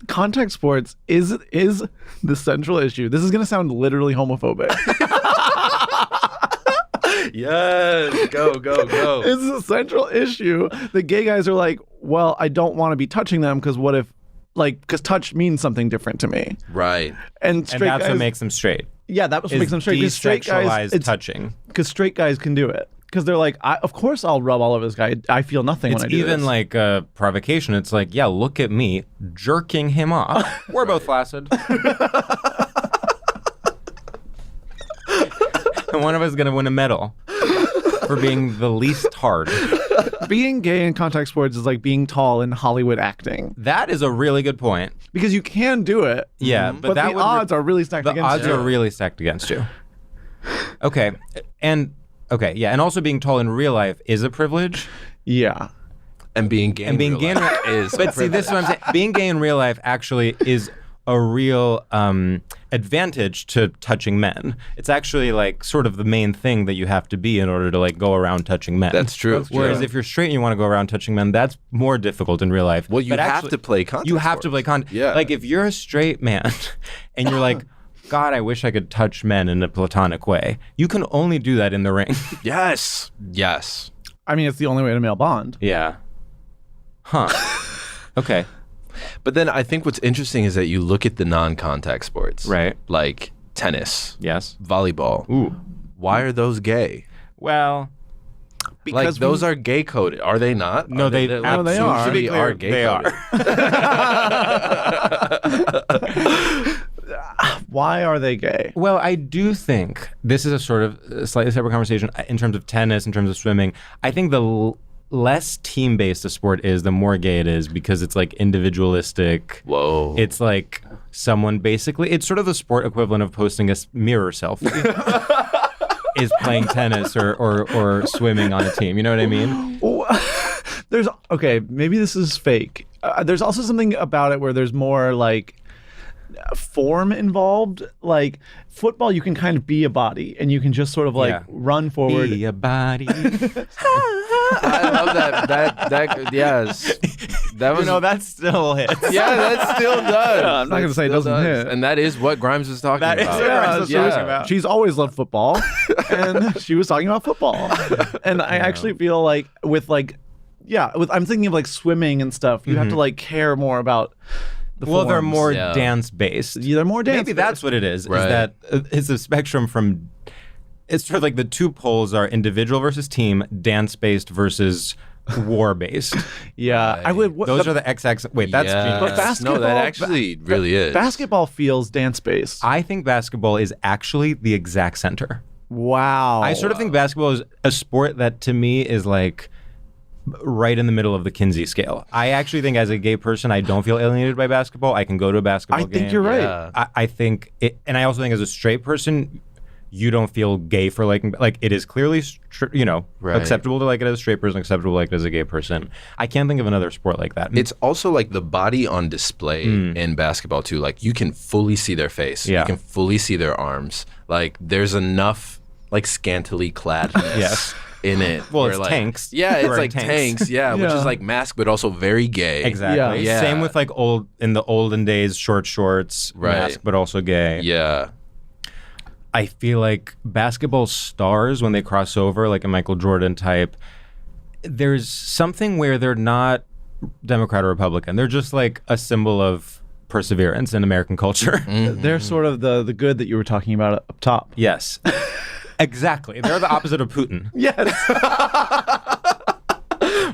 contact sports is the central issue. This is going to sound literally homophobic. Yes, go. It's the central issue. The gay guys are like, well, I don't want to be touching them because what if, like, because touch means something different to me. Right. And and that's what makes them straight. Yeah, that's what makes them straight. Because straight guys, it's touching. Because straight guys can do it. Because they're like, of course I'll rub all over this guy. I feel nothing when I do this. It's even like a provocation. It's like, yeah, look at me jerking him off. We're both flaccid. And one of us is going to win a medal for being the least hard. Being gay in contact sports is like being tall in Hollywood acting. That is a really good point. Because you can do it. Yeah, but the odds are really stacked against you. The odds are really stacked against you. Okay. And also being tall in real life is a privilege. Yeah. And being gay in real life is But see, this is what I'm saying. Being gay in real life actually is a real advantage to touching men. It's actually like sort of the main thing that you have to be in order to like go around touching men. That's true. Whereas if you're straight and you want to go around touching men, that's more difficult in real life. Well, you have to play contact You have to sports. play contact. Yeah. Like if you're a straight man and you're like, God, I wish I could touch men in a platonic way. You can only do that in the ring. Yes. I mean, it's the only way to male bond. Yeah. Huh. Okay. But then I think what's interesting is that you look at the non-contact sports. Right. Like tennis. Yes. Volleyball. Ooh. Why are those gay? Well, Because like those are gay coded. Are they not? No, they absolutely are. are gay they coded. are. Why are they gay? Well, I do think this is a sort of a slightly separate conversation in terms of tennis, in terms of swimming. I think the less team-based a sport is, the more gay it is because it's like individualistic. Whoa. It's like someone basically, it's sort of the sport equivalent of posting a mirror selfie. Is playing tennis or swimming on a team. You know what I mean? Maybe this is fake. There's also something about it where there's more like form involved. Like football, you can kind of be a body and you can just sort of like run forward. Be a body. I love that. Yes. That was. That still hits. Yeah, that still does. I'm not going to say it doesn't hit. And that is what Grimes was talking That is about. what Grimes was talking Yeah. about. She's always loved football, and she was talking about football. And I actually feel like I'm thinking of like swimming and stuff. You have to like care more about the Well, they're forms. more Yeah. dance-based. Yeah, they're more dance. Maybe that's what it is. Right. Is that it's a spectrum from. It's sort of like the two poles are individual versus team, dance-based versus war-based. Yeah, I would. Those are the XX. Wait, that's Yeah. genius. But basketball, No, that actually really is. Basketball feels dance-based. I think basketball is actually the exact center. Wow. I sort of think basketball is a sport that to me is like right in the middle of the Kinsey scale. I actually think as a gay person, I don't feel alienated by basketball. I can go to a basketball game. I think you're right. Yeah. I think it, and I also think as a straight person, you don't feel gay for liking, like it is clearly, Right. acceptable to like it as a straight person, acceptable to like it as a gay person. I can't think of another sport like that. It's also like the body on display in basketball too. Like you can fully see their face. Yeah. You can fully see their arms. Like there's enough like scantily cladness Yes. in it. Well, where, it's like, tanks. Yeah, it's Wearing like tanks. Yeah, which Yeah. is like mask, but also very gay. Exactly. Yeah. Same with like in the olden days, short shorts, Right. mask, but also gay. Yeah. I feel like basketball stars, when they cross over, like a Michael Jordan type, there's something where they're not Democrat or Republican. They're just like a symbol of perseverance in American culture. They're sort of the good that you were talking about up top. Yes. Exactly. They're the opposite of Putin. Yes.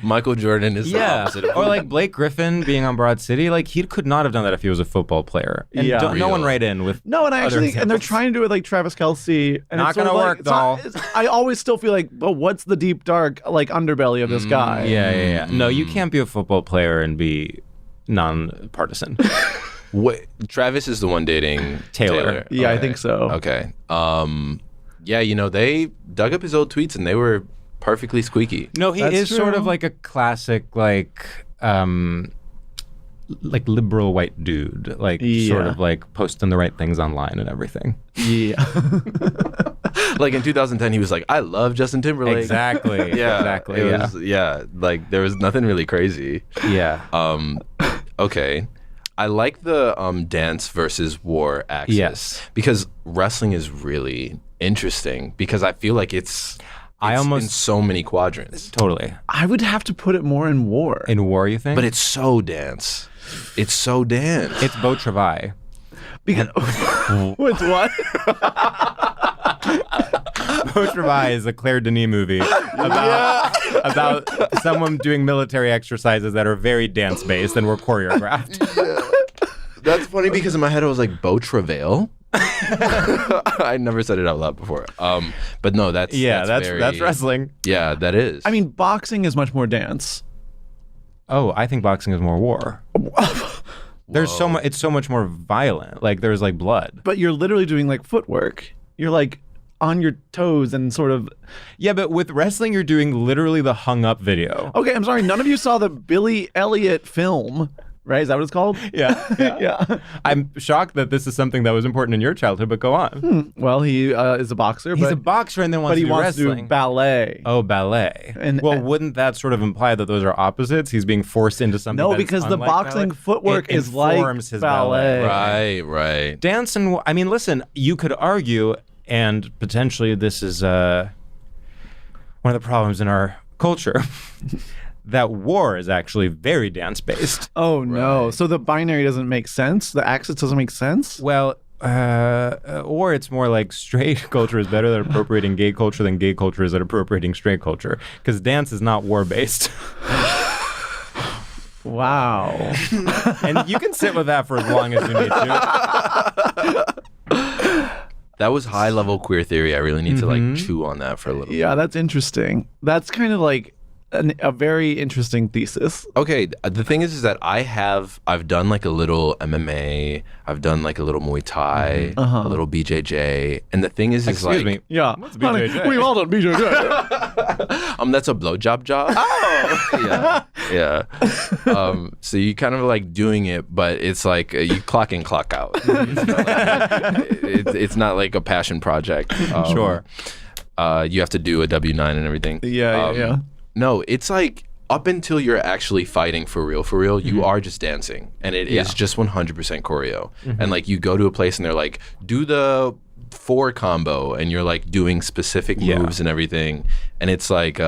Michael Jordan is the opposite of Or like Blake Griffin being on Broad City, like he could not have done that if he was a football player. And Yeah. no one Real. write in with No, and I other actually and they're examples. trying to do it like Travis Kelce. And Not it's sort gonna of work, it's not- doll. I always still feel like, but what's the deep dark like underbelly of this guy? Yeah. No, you can't be a football player and be non-partisan. What? Travis is the one dating Taylor. Yeah, I Okay. think so. Okay. Yeah, they dug up his old tweets and they were perfectly squeaky. No, he That's is sort true. of like a classic, like liberal white dude, like sort Yeah. of like posting the right things online and everything. Yeah. Like in 2010, he was like, "I love Justin Timberlake." Exactly. Yeah. Exactly. It Yeah. was, yeah. Like there was nothing really crazy. Yeah. Okay. I like the dance versus war axis. Yes. Because wrestling is really interesting because I feel like it's I almost- in so many quadrants. Totally. I would have to put it more in war. In war, you think? But it's so dance. It's so dance. it's Beau Travail. Because with what? Beau Travail is a Claire Denis movie about someone doing military exercises that are very dance based and were choreographed. That's funny because in my head I was like, Beau Travail? I never said it out loud before. But no, that's very- that's wrestling. Yeah, that is. I mean, boxing is much more dance. Oh, I think boxing is more war. There's so much. It's so much more violent. Like there's like blood. But you're literally doing like footwork. You're like on your toes and sort of. Yeah, but with wrestling, you're doing literally the hung up video. Okay, I'm sorry. None of you saw the Billy Elliot film, right? Is that what it's called? Yeah. Yeah. I'm shocked that this is something that was important in your childhood, but go on. Well, he is a boxer, He's but, a boxer and then wants but he to do wants wrestling. to do ballet. Oh, ballet. And- well, wouldn't that sort of imply that those are opposites? He's being forced into something. No, that is because the unlike boxing ballet? footwork It is like informs his ballet. right. Dance and I mean, listen, you could argue, and potentially this is one of the problems in our culture, that war is actually very dance based. Oh no! Right. So the binary doesn't make sense. The axis doesn't make sense. Well, or it's more like straight culture is better at appropriating gay culture than gay culture is at appropriating straight culture, because dance is not war based. Wow. And you can sit with that for as long as you need to. That was high level queer theory. I really need to like chew on that for a little bit. Yeah, that's interesting. That's kind of like a very interesting thesis. Okay, the thing is that I've done like a little MMA, I've done like a little Muay Thai, a little BJJ, and the thing is Excuse like, me. Yeah. What's Honey, BJJ? we've all done BJJ. that's a blowjob job. Oh, yeah. So you kind of like doing it, but it's like you clock in, clock out. It's not like a passion project. Sure. You have to do a W-9 and everything. Yeah. No, it's like up until you're actually fighting for real, you are just dancing. And it is just 100% choreo. And like you go to a place and they're like, do the 4 combo. And you're like doing specific moves and everything. And it's like,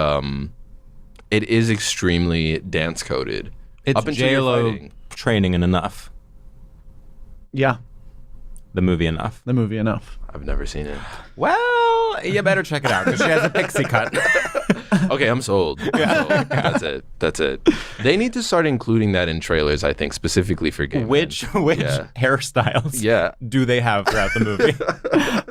it is extremely dance coded. It's up until you're J-Lo fighting. training in Enough. Yeah. The movie Enough. The movie Enough. I've never seen it. Well, you better check it out because she has a pixie cut. Okay, I'm sold. That's it. That's it. They need to start including that in trailers, I think, specifically for gay men. Which hairstyles do they have throughout the movie?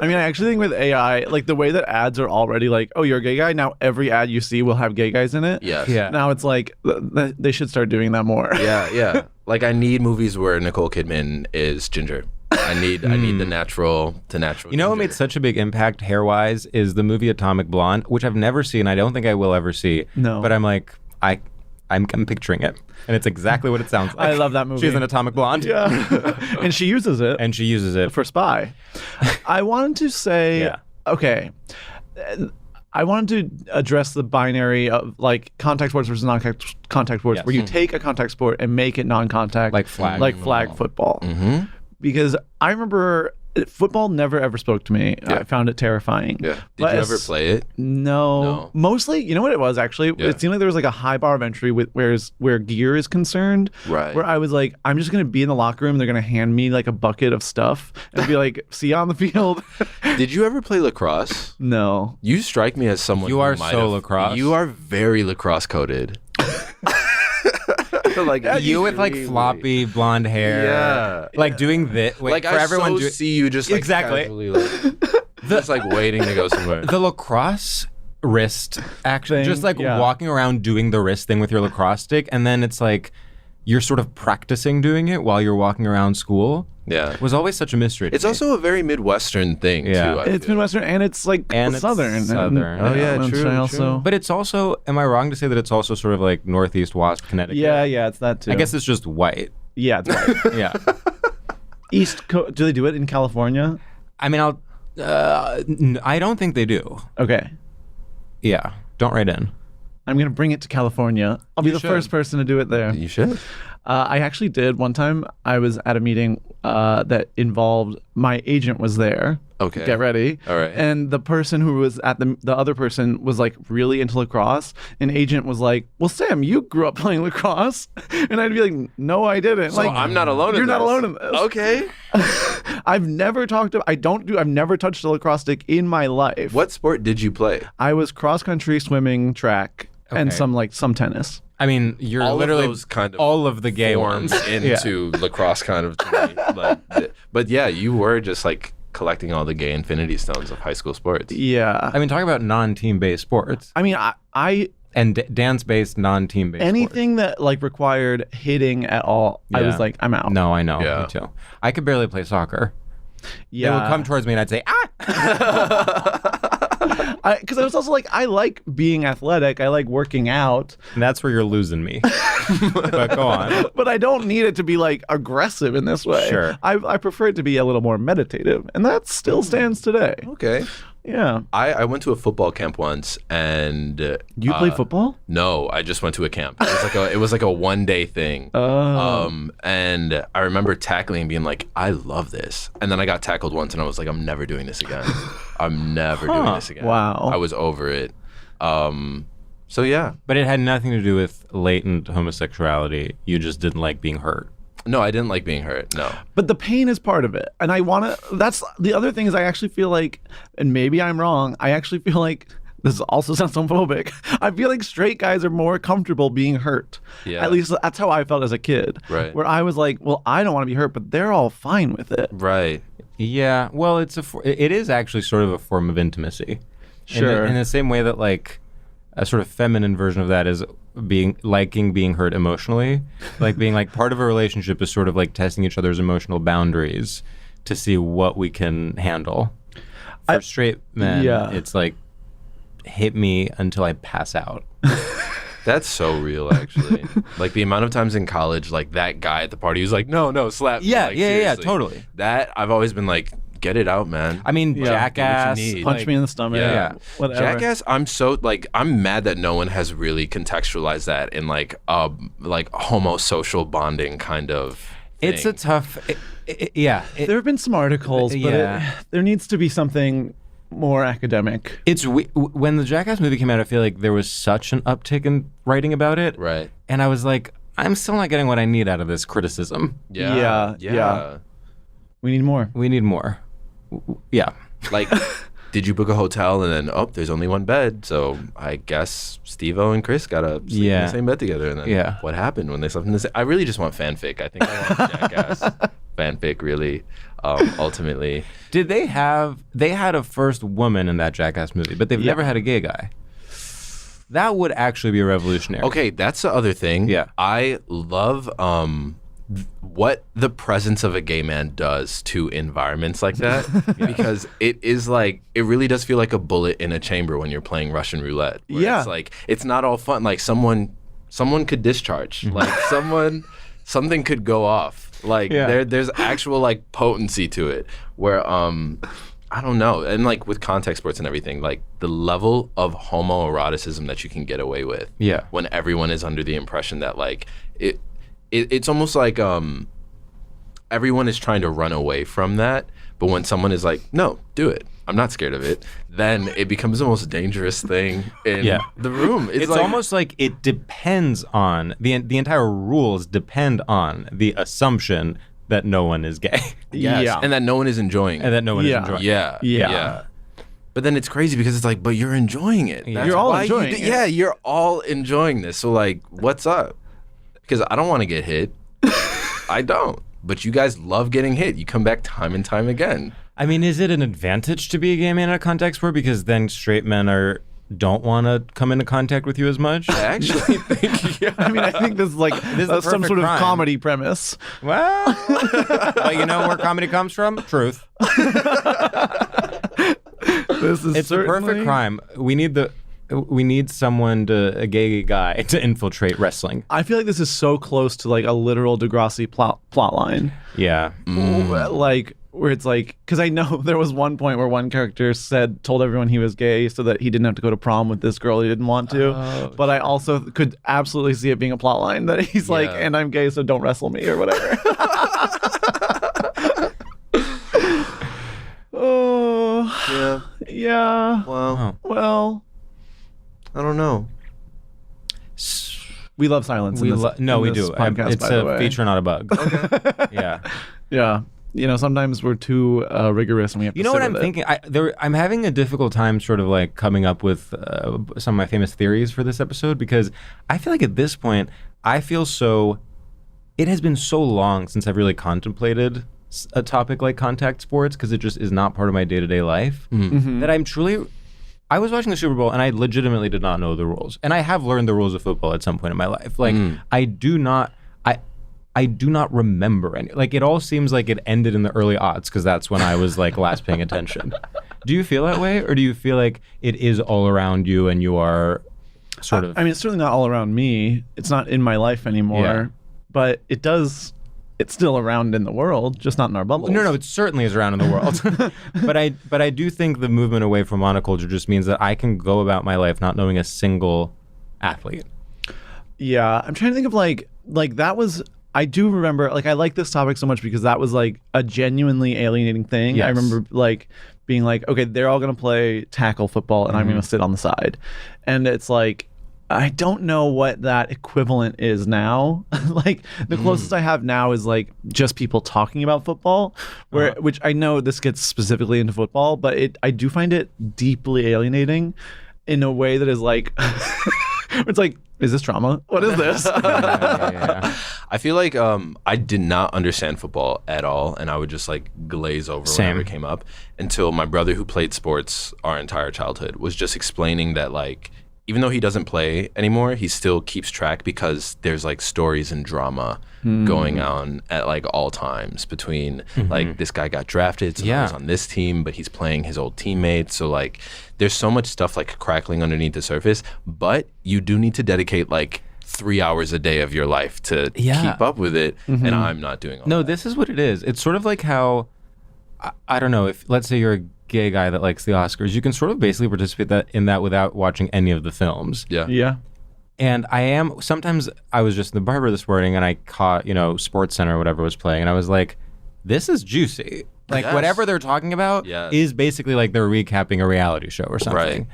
I mean, I actually think with AI, like the way that ads are already like, oh, you're a gay guy. Now every ad you see will have gay guys in it. Yes. Yeah. Now it's like they should start doing that more. Yeah. Like I need movies where Nicole Kidman is ginger. I need the natural to natural. You know what ginger. made such a big impact hair-wise is the movie Atomic Blonde, which I've never seen. I don't think I will ever see. No. But I'm like, I'm picturing it, and it's exactly what it sounds like. I love that movie. She's an atomic blonde. Yeah. And she uses it. For Spy. I wanted to say, okay, I wanted to address the binary of like contact sports versus non-contact sports, where you take a contact sport and make it non-contact, like flag, football. Mm-hmm. Because I remember football never ever spoke to me. I found it terrifying. Yeah. Did you ever play it? No. Mostly, you know what it was actually? Yeah. It seemed like there was like a high bar of entry with where gear is concerned. Right. Where I was like, I'm just gonna be in the locker room. They're gonna hand me like a bucket of stuff and be like, see you on the field. Did you ever play lacrosse? No. You strike me as someone You who are might so have- lacrosse. You are very lacrosse coded. Like You with like floppy blonde hair. Yeah. Like doing this. Wait, Like for I everyone see you just like Exactly. casually, like, just like waiting to go somewhere. the lacrosse wrist action, Thing, just like walking around doing the wrist thing with your lacrosse stick, and then it's like you're sort of practicing doing it while you're walking around school. Yeah. Was always such a mystery to It's me. also a very Midwestern thing Yeah. too. It's Midwestern and it's like And Southern. it's Southern. Oh, yeah, and true, I also, true. But it's also, am I wrong to say that it's also sort of like Northeast Wasp, Connecticut? yeah, it's that too. I guess it's just white. Yeah, it's right. Yeah. East Coast. Do they do it in California? I mean, I don't think they do. Okay. Yeah. Don't write in. I'm gonna bring it to California. I'll be the should. first person to do it there. You should. I actually did one time. I was at a meeting that involved my agent was there. Okay. Get ready. All right. And the person who was at the other person was like really into lacrosse. And agent was like, "Well, Sam, you grew up playing lacrosse," and I'd be like, "No, I didn't." So like, I'm not alone. You're in not this. alone in this. Okay. I've never I've never touched a lacrosse stick in my life. What sport did you play? I was cross country, swimming, track, and Okay. some tennis. I mean, you're All literally of those kind of all of the gay forms ones. into lacrosse kind of to me. Like, but yeah, you were just like collecting all the gay infinity stones of high school sports. Yeah. I mean, talk about non-team based sports I mean, I and dance-based, non-team based. anything that like required hitting at all, I was Yeah. like, I'm out. No, I know. Yeah. Me too. I could barely play soccer. Yeah. They would come towards me and I'd say, Because I was also like, I like being athletic. I like working out, and that's where you're losing me. But go on. but I don't need it to be like aggressive in this way. Sure. I prefer it to be a little more meditative, and that still stands today. Okay. Yeah. I went to a football camp once, and You play football? No, I just went to a camp. It was like a 1-day thing. And I remember tackling and being like, I love this. And then I got tackled once, and I was like, I'm never doing this again. I'm never doing this again. Wow. I was over it. So yeah. But it had nothing to do with latent homosexuality. You just didn't like being hurt. No, I didn't like being hurt. No. But the pain is part of it. And I want to, that's the other thing is I actually feel like, and maybe I'm wrong, I actually feel like, this also sounds homophobic, I feel like straight guys are more comfortable being hurt. Yeah. At least that's how I felt as a kid. Right. Where I was like, well, I don't want to be hurt, but they're all fine with it. Right. Yeah, well, it is actually sort of a form of intimacy. Sure. In the same way that like a sort of feminine version of that is liking being hurt emotionally, like being like part of a relationship is sort of like testing each other's emotional boundaries to see what we can handle. For straight men, it's like hit me until I pass out. That's so real, actually. Like the amount of times in college, like that guy at the party who's like, no, slap me. Yeah, Like, yeah, seriously. totally. That I've always been like, get it out, man. I mean, Yeah. jackass, Do what you need. Punch like- me in the stomach. Yeah. Whatever. Jackass, I'm mad that no one has really contextualized that in like homosocial bonding kind of thing. It's a tough, yeah. There have been some articles, but Yeah. there needs to be something more academic. When the Jackass movie came out, I feel like there was such an uptick in writing about it. Right. And I was like, I'm still not getting what I need out of this criticism. Yeah. We need more. We need more. Yeah. Like, did you book a hotel? And then, there's only one bed. So I guess Steve-O and Chris got to sleep in the same bed together. And then what happened when they slept in the same? I really just want fanfic. I think I want Jackass fanfic, really, ultimately. Did they had a first woman in that Jackass movie, but they've never had a gay guy. That would actually be revolutionary. Okay, that's the other thing. Yeah. I love what the presence of a gay man does to environments like that. Because it is like, it really does feel like a bullet in a chamber when you're playing Russian roulette. Yeah. It's like, it's not all fun. Like someone could discharge. Like something could go off. Like there's actual like potency to it where I don't know. And like with contact sports and everything, like the level of homoeroticism that you can get away with when everyone is under the impression that like it's almost like everyone is trying to run away from that. But when someone is like, no, do it, I'm not scared of it, then it becomes the most dangerous thing in the room. It's like, almost like it depends on, the entire rules depend on the assumption that no one is gay. And that no one is enjoying it. And that no one is enjoying it. Yeah. But then it's crazy because it's like, but you're enjoying it. You're all enjoying it. Yeah, you're all enjoying this. So like, what's up? Because I don't want to get hit. I don't. But you guys love getting hit. You come back time and time again. I mean, is it an advantage to be a gay man in a contact sport because then straight men don't want to come into contact with you as much? I actually think, I mean, I think this is like some sort of comedy premise. Well, but you know where comedy comes from? Truth. It's a perfect crime. We need a gay guy to infiltrate wrestling. I feel like this is so close to like a literal Degrassi plot line. Yeah. Like where it's like, because I know there was one point where one character told everyone he was gay so that he didn't have to go to prom with this girl he didn't want to. But I also could absolutely see it being a plot line that he's like, and I'm gay, so don't wrestle me or whatever. Yeah. Well, I don't know. We love silence. We do. It's a feature, not a bug. Okay. Yeah. You know, sometimes we're too rigorous and we have to. You know what I'm thinking? I'm having a difficult time sort of like coming up with some of my famous theories for this episode because I feel like at this point, it has been so long since I've really contemplated a topic like contact sports because it just is not part of my day-to-day life that I was watching the Super Bowl and I legitimately did not know the rules. And I have learned the rules of football at some point in my life. Like I do not remember any. Like it all seems like it ended in the early aughts because that's when I was like last paying attention. Do you feel that way, or do you feel like it is all around you and you are sort of? I mean, it's certainly not all around me. It's not in my life anymore, but it does. It's still around in the world, just not in our bubbles. No, it certainly is around in the world. but I do think the movement away from monoculture just means that I can go about my life not knowing a single athlete. Yeah, I'm trying to think of like that was. I do remember, like, I like this topic so much because that was like a genuinely alienating thing. Yes. I remember like being like, okay, they're all gonna play tackle football and I'm gonna sit on the side, and it's like. I don't know what that equivalent is now. Like the closest I have now is like just people talking about football, which I know this gets specifically into football, but I do find it deeply alienating in a way that is like, it's like, is this trauma? What is this? Yeah. I feel like I did not understand football at all, and I would just like glaze over whenever it came up until my brother, who played sports our entire childhood, was just explaining that like, even though he doesn't play anymore, he still keeps track because there's like stories and drama going on at like all times between like this guy got drafted, so he was on this team, but he's playing his old teammates. So like there's so much stuff like crackling underneath the surface, but you do need to dedicate like 3 hours a day of your life to keep up with it. And I'm not doing all that. This is what it is. It's sort of like how, I don't know, if let's say you're a gay guy that likes the Oscars, you can sort of basically participate in that without watching any of the films. Yeah. And sometimes I was just in the barber this morning and I caught, Sports Center or whatever was playing, and I was like, this is juicy. Like whatever they're talking about is basically like they're recapping a reality show or something. Right.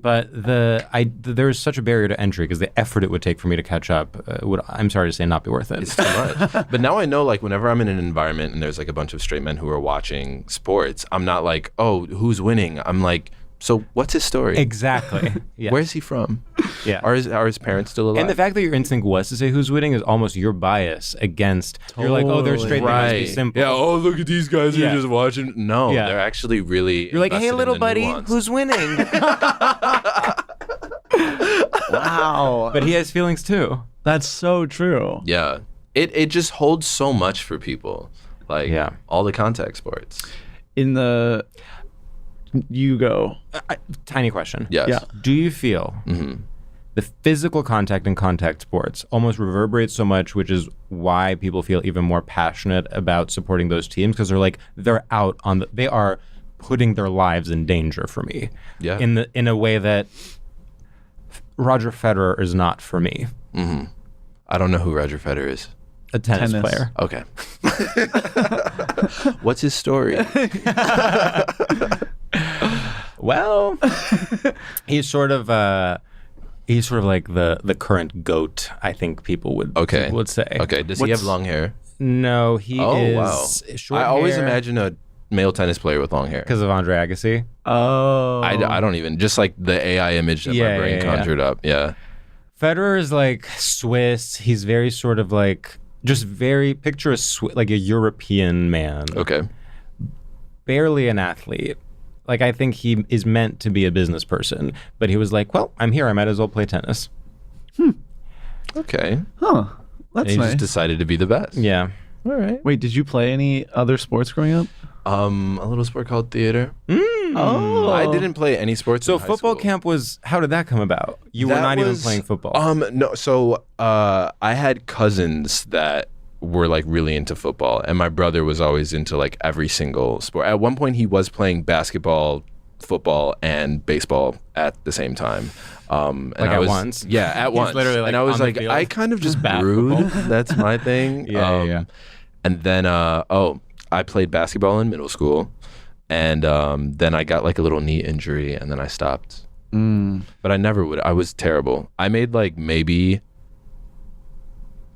But there is such a barrier to entry because the effort it would take for me to catch up would, I'm sorry to say, not be worth it. It's too much. But now I know, like, whenever I'm in an environment and there's like a bunch of straight men who are watching sports, I'm not like, oh, who's winning? I'm like, so what's his story? Exactly. Yeah. Where's he from? Yeah. Are his parents still alive? And the fact that your instinct was to say who's winning is almost your bias against. You're like, oh, they're straight. They must be simple. Yeah. Oh, look at these guys who are Yeah. just watching. No, Yeah. they're actually really. You're like, hey, invested in little the buddy, nuance. who's winning? Wow. But he has feelings too. That's so true. Yeah. It just holds so much for people. Like all the contact sports. You go. Tiny question. Yes. Yeah. Do you feel the physical contact in contact sports almost reverberates so much, which is why people feel even more passionate about supporting those teams? Because they're out on they are putting their lives in danger for me. Yeah. In a way that Roger Federer is not for me. Mm-hmm. I don't know who Roger Federer is. A tennis player. Okay. What's his story? Well, he's sort of like the current GOAT, I think people would say. Okay. Does he have long hair? No, he is short I always hair imagine a male tennis player with long hair. because of Andre Agassi. Oh. I don't even, just like the AI image that my brain conjured up. Yeah. Federer is like Swiss. He's very sort of like picture like a European man. Okay. Barely an athlete. Like, I think he is meant to be a business person, but he was like, well, I'm here. I might as well play tennis. Okay. Huh. And That's he nice. just decided to be the best. Yeah. All right. Wait, did you play any other sports growing up? A little sport called theater. Oh. I didn't play any sports. So in high football school. camp how did that come about? You were not even playing football. No. So I had cousins that were like really into football, and my brother was always into like every single sport. At one point, he was playing basketball, football, and baseball at the same time. And Like I at was, once? Yeah, at He's once. literally, like, and I was on the like, field. I kind of just Bat brewed. football. That's my thing. Yeah. And then, I played basketball in middle school, and then I got like a little knee injury, and then I stopped. But I never would. I was terrible. I made like maybe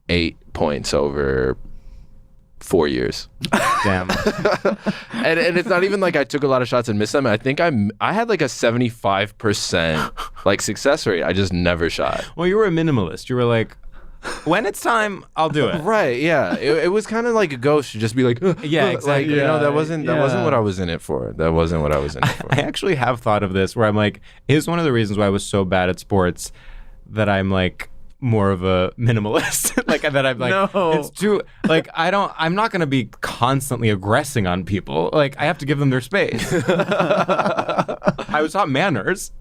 8 points over 4 years. Damn. and it's not even like I took a lot of shots and missed them. I think I had like a 75% like success rate. I just never shot. Well, you were a minimalist. You were like, when it's time, I'll do it. Right, yeah. It was kind of like a ghost to just be like, Yeah, exactly. Like, you know, that wasn't what I was in it for. That wasn't what I was in it for. I actually have thought of this where I'm like, here's one of the reasons why I was so bad at sports that I'm like more of a minimalist. Like that I'm like, No. it's too, like, I'm not going to be constantly aggressing on people. Like, I have to give them their space. I was taught manners.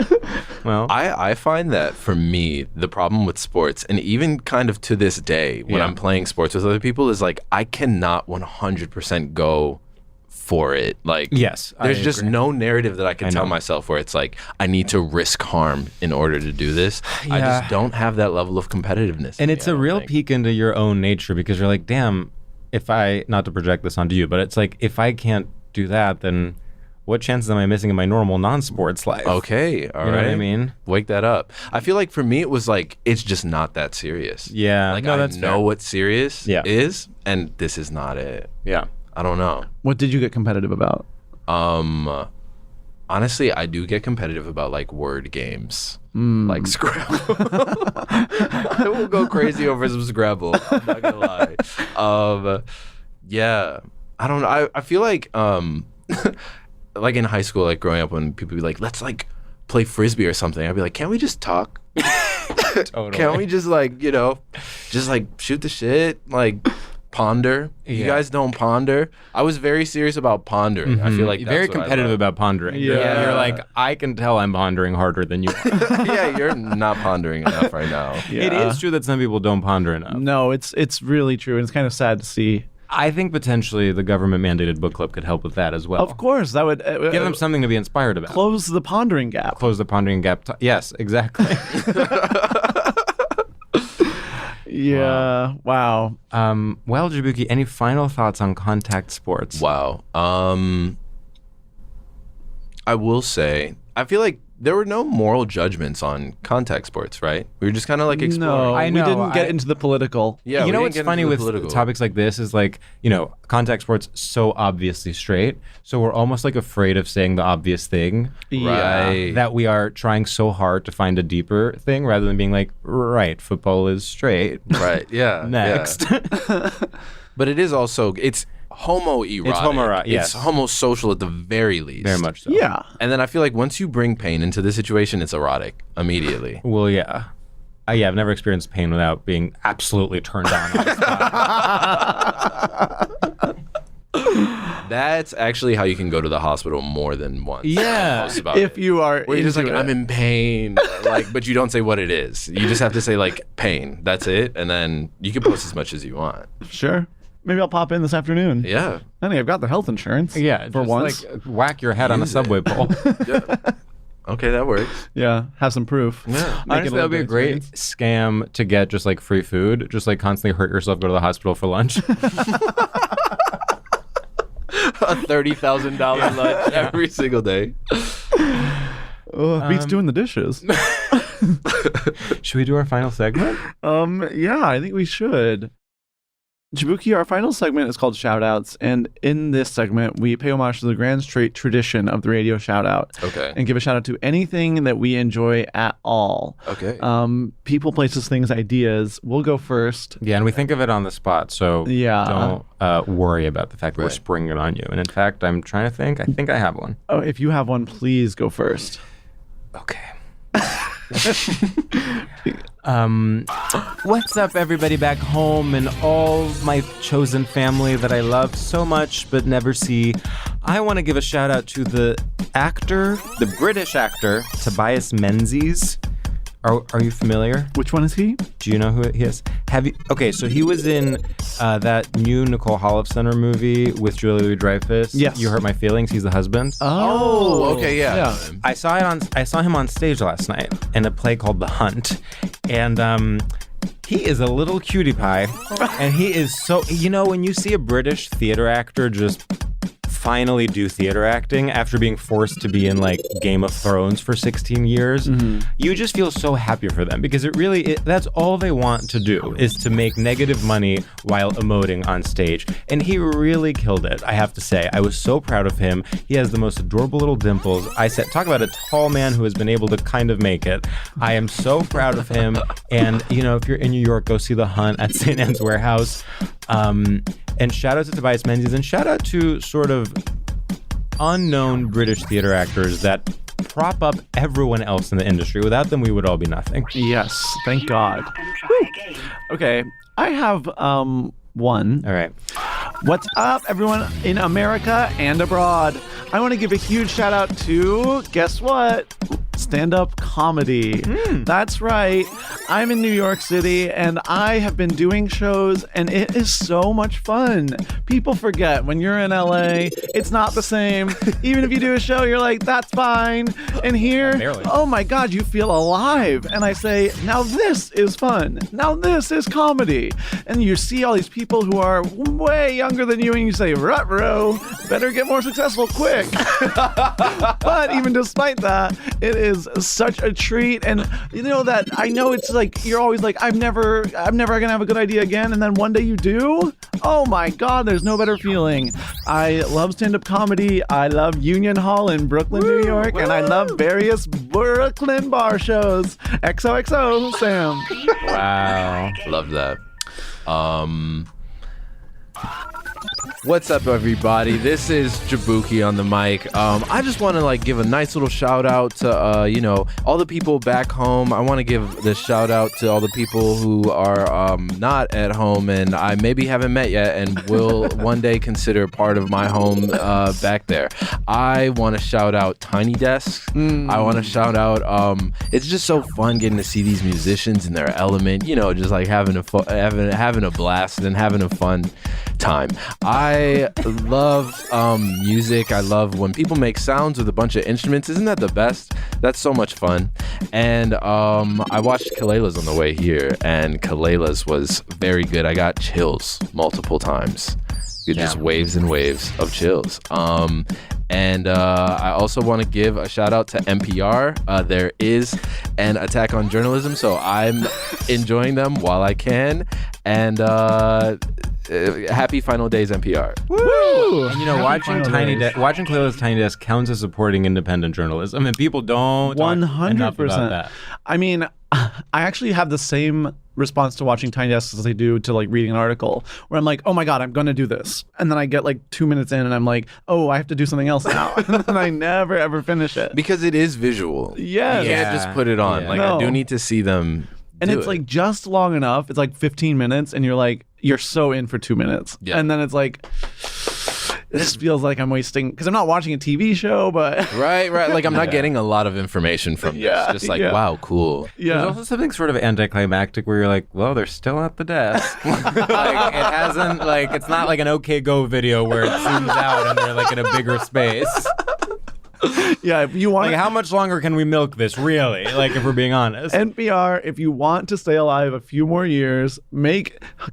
Well, I find that for me, the problem with sports, and even kind of to this day when I'm playing sports with other people, is like I cannot 100% go for it. Like, yes, there's I just agree. no narrative that I can I tell know. myself where it's like I need to risk harm in order to do this. I Yeah. just don't have that level of competitiveness. And in it's me, I a don't real think. peek into your own nature because you're like, damn, not to project this onto you, but it's like, if I can't do that, then what chances am I missing in my normal non-sports life? Okay, all right. You know what I mean? Wake that up. I feel like for me, it was like it's just not that serious. Yeah. Like no, I that's know fair. what serious Yeah. is, and this is not it. Yeah. I don't know. What did you get competitive about? Honestly, I do get competitive about like word games, like Scrabble. I will go crazy over some Scrabble. I'm not gonna lie. Yeah, I don't know. I feel like like in high school, like growing up, when people be like, "Let's like play frisbee or something," I'd be like, "Can't we just talk? Totally. Can't we just like just like shoot the shit like?" Ponder. You Yeah. guys don't ponder. I was very serious about pondering. I feel like that's very what I competitive love. about pondering. Yeah. You're like, I can tell I'm pondering harder than you are. Yeah, you're not pondering enough right now. It is true that some people don't ponder enough. No, it's really true, and it's kind of sad to see. I think potentially the government mandated book club could help with that as well. Of course, that would Give them something to be inspired about. close the pondering gap. Close the pondering gap. Yes, exactly. Yeah. Wow. Well, Jaboukie, any final thoughts on contact sports? Wow. I will say, I feel like there were no moral judgments on contact sports, right? We were just kind of like exploring. No, I know, we didn't get into the political. Yeah, you know we what's didn't get funny into with the political. topics like this is like, contact sports so obviously straight, so we're almost like afraid of saying the obvious thing. Right. That we are trying so hard to find a deeper thing rather than being like, right, football is straight. Right, yeah. Next. Yeah. But it is also, it's homoerotic. It's homoerotic, yes. It's homosocial at the very least. Very much so. Yeah. And then I feel like once you bring pain into the situation, it's erotic immediately. Well, yeah. I've never experienced pain without being absolutely turned on the spot. That's actually how you can go to the hospital more than once. Yeah. Post about If it. you are Where you're just like, into I'm it. in pain, but you don't say what it is. You just have to say like pain. That's it, and then you can post as much as you want. Sure. Maybe I'll pop in this afternoon. Yeah. Honey, I've got the health insurance. Yeah, For just once. like whack your head on a Use it. subway pole. Yeah. Okay, that works. Yeah. Have some proof. Yeah. Make it Honestly, that would be a good great experience. scam to get just like free food. Just like constantly hurt yourself, go to the hospital for lunch. A $30,000 lunch every single day. Beats doing the dishes. Should we do our final segment? Yeah, I think we should. Jaboukie, our final segment is called Shoutouts, and in this segment, we pay homage to the grand straight tradition of the radio shoutout. Okay. And give a shout out to anything that we enjoy at all. Okay. People, places, things, ideas. We'll go first. Yeah, and we think of it on the spot, so Yeah. don't worry about the fact that we're Right. springing it on you. And in fact, I'm trying to think. I think I have one. Oh, if you have one, please go first. Okay. What's up, everybody back home and all my chosen family that I love so much but never see? I want to give a shout out to the British actor, Tobias Menzies. Are you familiar? Which one is he? Do you know who he is? Have you? Okay, so he was in that new Nicole Holofcener movie with Julia Louis-Dreyfus. Yes. You Hurt My Feelings. He's the husband. Oh, okay, yeah. I saw him on stage last night in a play called The Hunt, and he is a little cutie pie, and he is so. When you see a British theater actor just finally do theater acting after being forced to be in like Game of Thrones for 16 years, you just feel so happy for them because that's all they want to do is to make negative money while emoting on stage. And he really killed it, I have to say. I was so proud of him. He has the most adorable little dimples. I said, talk about a tall man who has been able to kind of make it. I am so proud of him. And, if you're in New York, go see The Hunt at St. Anne's Warehouse. And shout out to Tobias Menzies and shout out to sort of unknown British theater actors that prop up everyone else in the industry. Without them, we would all be nothing. Yes, thank God. Woo. Okay, I have one. All right. What's up, everyone in America and abroad? I want to give a huge shout out to, guess what? Stand-up comedy. That's right. I'm in New York City and I have been doing shows and it is so much fun. People forget when you're in LA, it's not the same. Even if you do a show, you're like, that's fine. And here, Barely. oh my God, you feel alive. And I say, now this is fun. Now this is comedy. And you see all these people who are way younger than you and you say, ruh-roh, better get more successful quick. But even despite that, it is such a treat. And that I know it's like you're always like, I'm never gonna have a good idea again, and then one day you do. Oh my God, there's no better feeling. I love stand-up comedy. I love Union Hall in Brooklyn, New York, and I love various Brooklyn bar shows. XOXO, Sam. Wow. Love that. What's up, everybody? This is Jaboukie on the mic. I just want to give a nice little shout out to all the people back home. I want to give this shout out to all the people who are not at home and I maybe haven't met yet and will one day consider part of my home back there. I want to shout out Tiny Desk. I want to shout out. It's just so fun getting to see these musicians in their element. Just like having a blast and having a fun time. I love music. I love when people make sounds with a bunch of instruments. Isn't that the best? That's so much fun. And I watched Kalela's on the way here, and Kalela's was very good. I got chills multiple times. just waves and waves of chills. And I also want to give a shout out to NPR. There is an attack on journalism, so I'm enjoying them while I can. And happy final days, NPR. Woo! And watching Kaleila's Tiny Desk counts as supporting independent journalism, and people don't talk enough about that. I mean, I actually have the same response to watching Tiny Desks as I do to like reading an article, where I'm like, oh my God, I'm going to do this. And then I get like 2 minutes in and I'm like, oh, I have to do something else now. And then I never, ever finish it. Because it is visual. Yes. You can't just put it on. Yeah. Like, I do need to see them. And it's like just long enough. It's like 15 minutes and you're so in for 2 minutes. Yeah. And then it's like, this feels like I'm wasting, because I'm not watching a TV show, but Right. Like, I'm not getting a lot of information from this. Just like, wow, cool. yeah. There's also something sort of anticlimactic where you're like, well, they're still at the desk. Like, it hasn't, like, it's not like an OK Go video where it zooms out and they're like in a bigger space. Yeah, if you want Like, how much longer can we milk this, really? Like, if we're being honest. NPR, if you want to stay alive a few more years,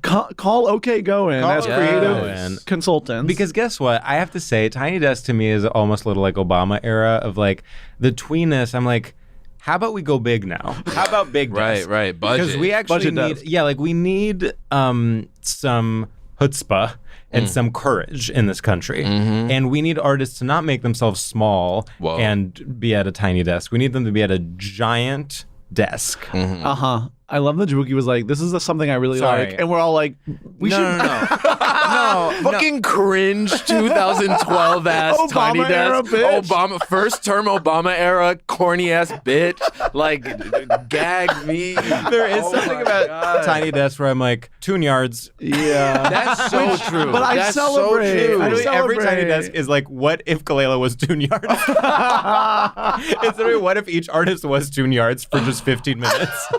call OK Go in as OK creative Go in. consultants. Because guess what? I have to say, Tiny Desk to me is almost a little like Obama era of like the tweeness. I'm like, how about we go big now? How about big desk? Right. Budget. Because we actually Budget need, we need some chutzpah and some courage in this country. And we need artists to not make themselves small and be at a tiny desk. We need them to be at a giant desk. I love that Jaboukie was like, this is something I really like. And we're all like, we should. No. Fucking cringe 2012 ass Tiny Obama era Desk. bitch. First term Obama era corny ass bitch. Like, gag me. There is something about Tiny Desk where I'm like, Tune Yards. Yeah. That's so true. But I That's celebrate. So true. I Literally every celebrate. Tiny Desk is like, what if Kalela was Tune Yards? It's literally, what if each artist was Tune Yards for just 15 minutes?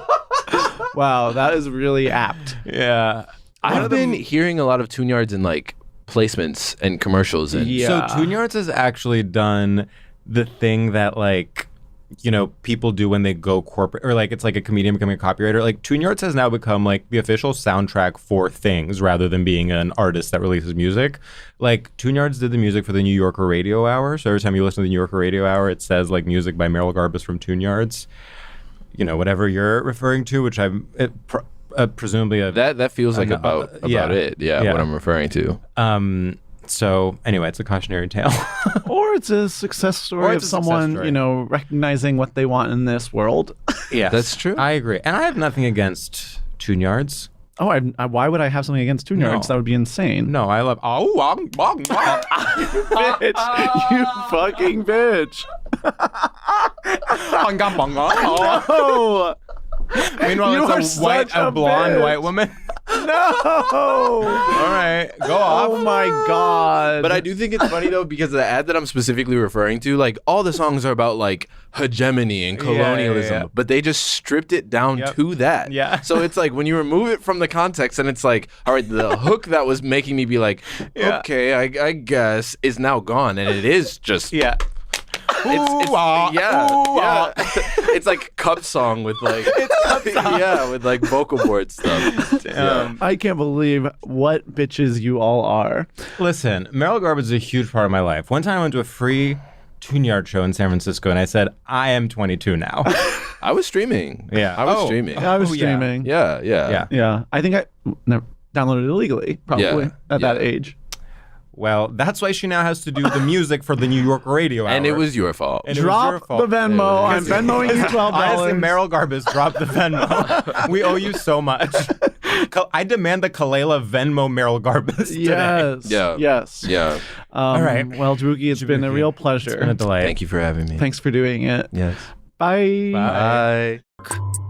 Wow, that is really apt. Yeah. I've been hearing a lot of Tune Yards in like placements and commercials. And Yeah. So Tune Yards has actually done the thing that like, people do when they go corporate, or like it's like a comedian becoming a copywriter. Like Tune Yards has now become like the official soundtrack for things rather than being an artist that releases music. Like Tune Yards did the music for the New Yorker Radio Hour. So every time you listen to the New Yorker Radio Hour, it says like music by Meryl Garbus from Tune Yards. Whatever you're referring to, which I'm presumably that feels like about it. Yeah, what I'm referring to. So anyway, it's a cautionary tale. Or it's a success story of someone, recognizing what they want in this world. Yeah, that's true. I agree, and I have nothing against Tune Yards. Oh, why would I have something against Tune Yards? That would be insane. No, I love. Bitch, you fucking bitch. No. Meanwhile, You are it's such a a blonde bitch. white woman. No. All right, go off. Oh my God. But I do think it's funny though, because the ad that I'm specifically referring to, like all the songs are about like hegemony and colonialism, yeah. but they just stripped it down to that. Yeah. So it's like when you remove it from the context, and it's like, all right, the hook that was making me be like, okay, I guess is now gone, and it is just It's like cup song with like with like vocal board stuff. Damn. I can't believe what bitches you all are. Listen, Meryl Garbus is a huge part of my life. One time I went to a free Tune Yard show in San Francisco, and I said, I am 22 now. I was streaming. Yeah. I was streaming. I was yeah. streaming. Yeah. I think I downloaded it illegally, probably at that age. Well, that's why she now has to do the music for the New York Radio Hour. And it was your fault. And it was your Drop fault. the Venmo. I'm Venmoing you $12. Honestly, Meryl Garbus, drop the Venmo. We owe you so much. I demand the Kalela Venmo Meryl Garbus today. Yes. Yeah. Yes. Yeah. All right. Well, Jaboukie, it's been a real pleasure. It's been a delight. Thank you for having me. Thanks for doing it. Yes. Bye. Bye. Bye.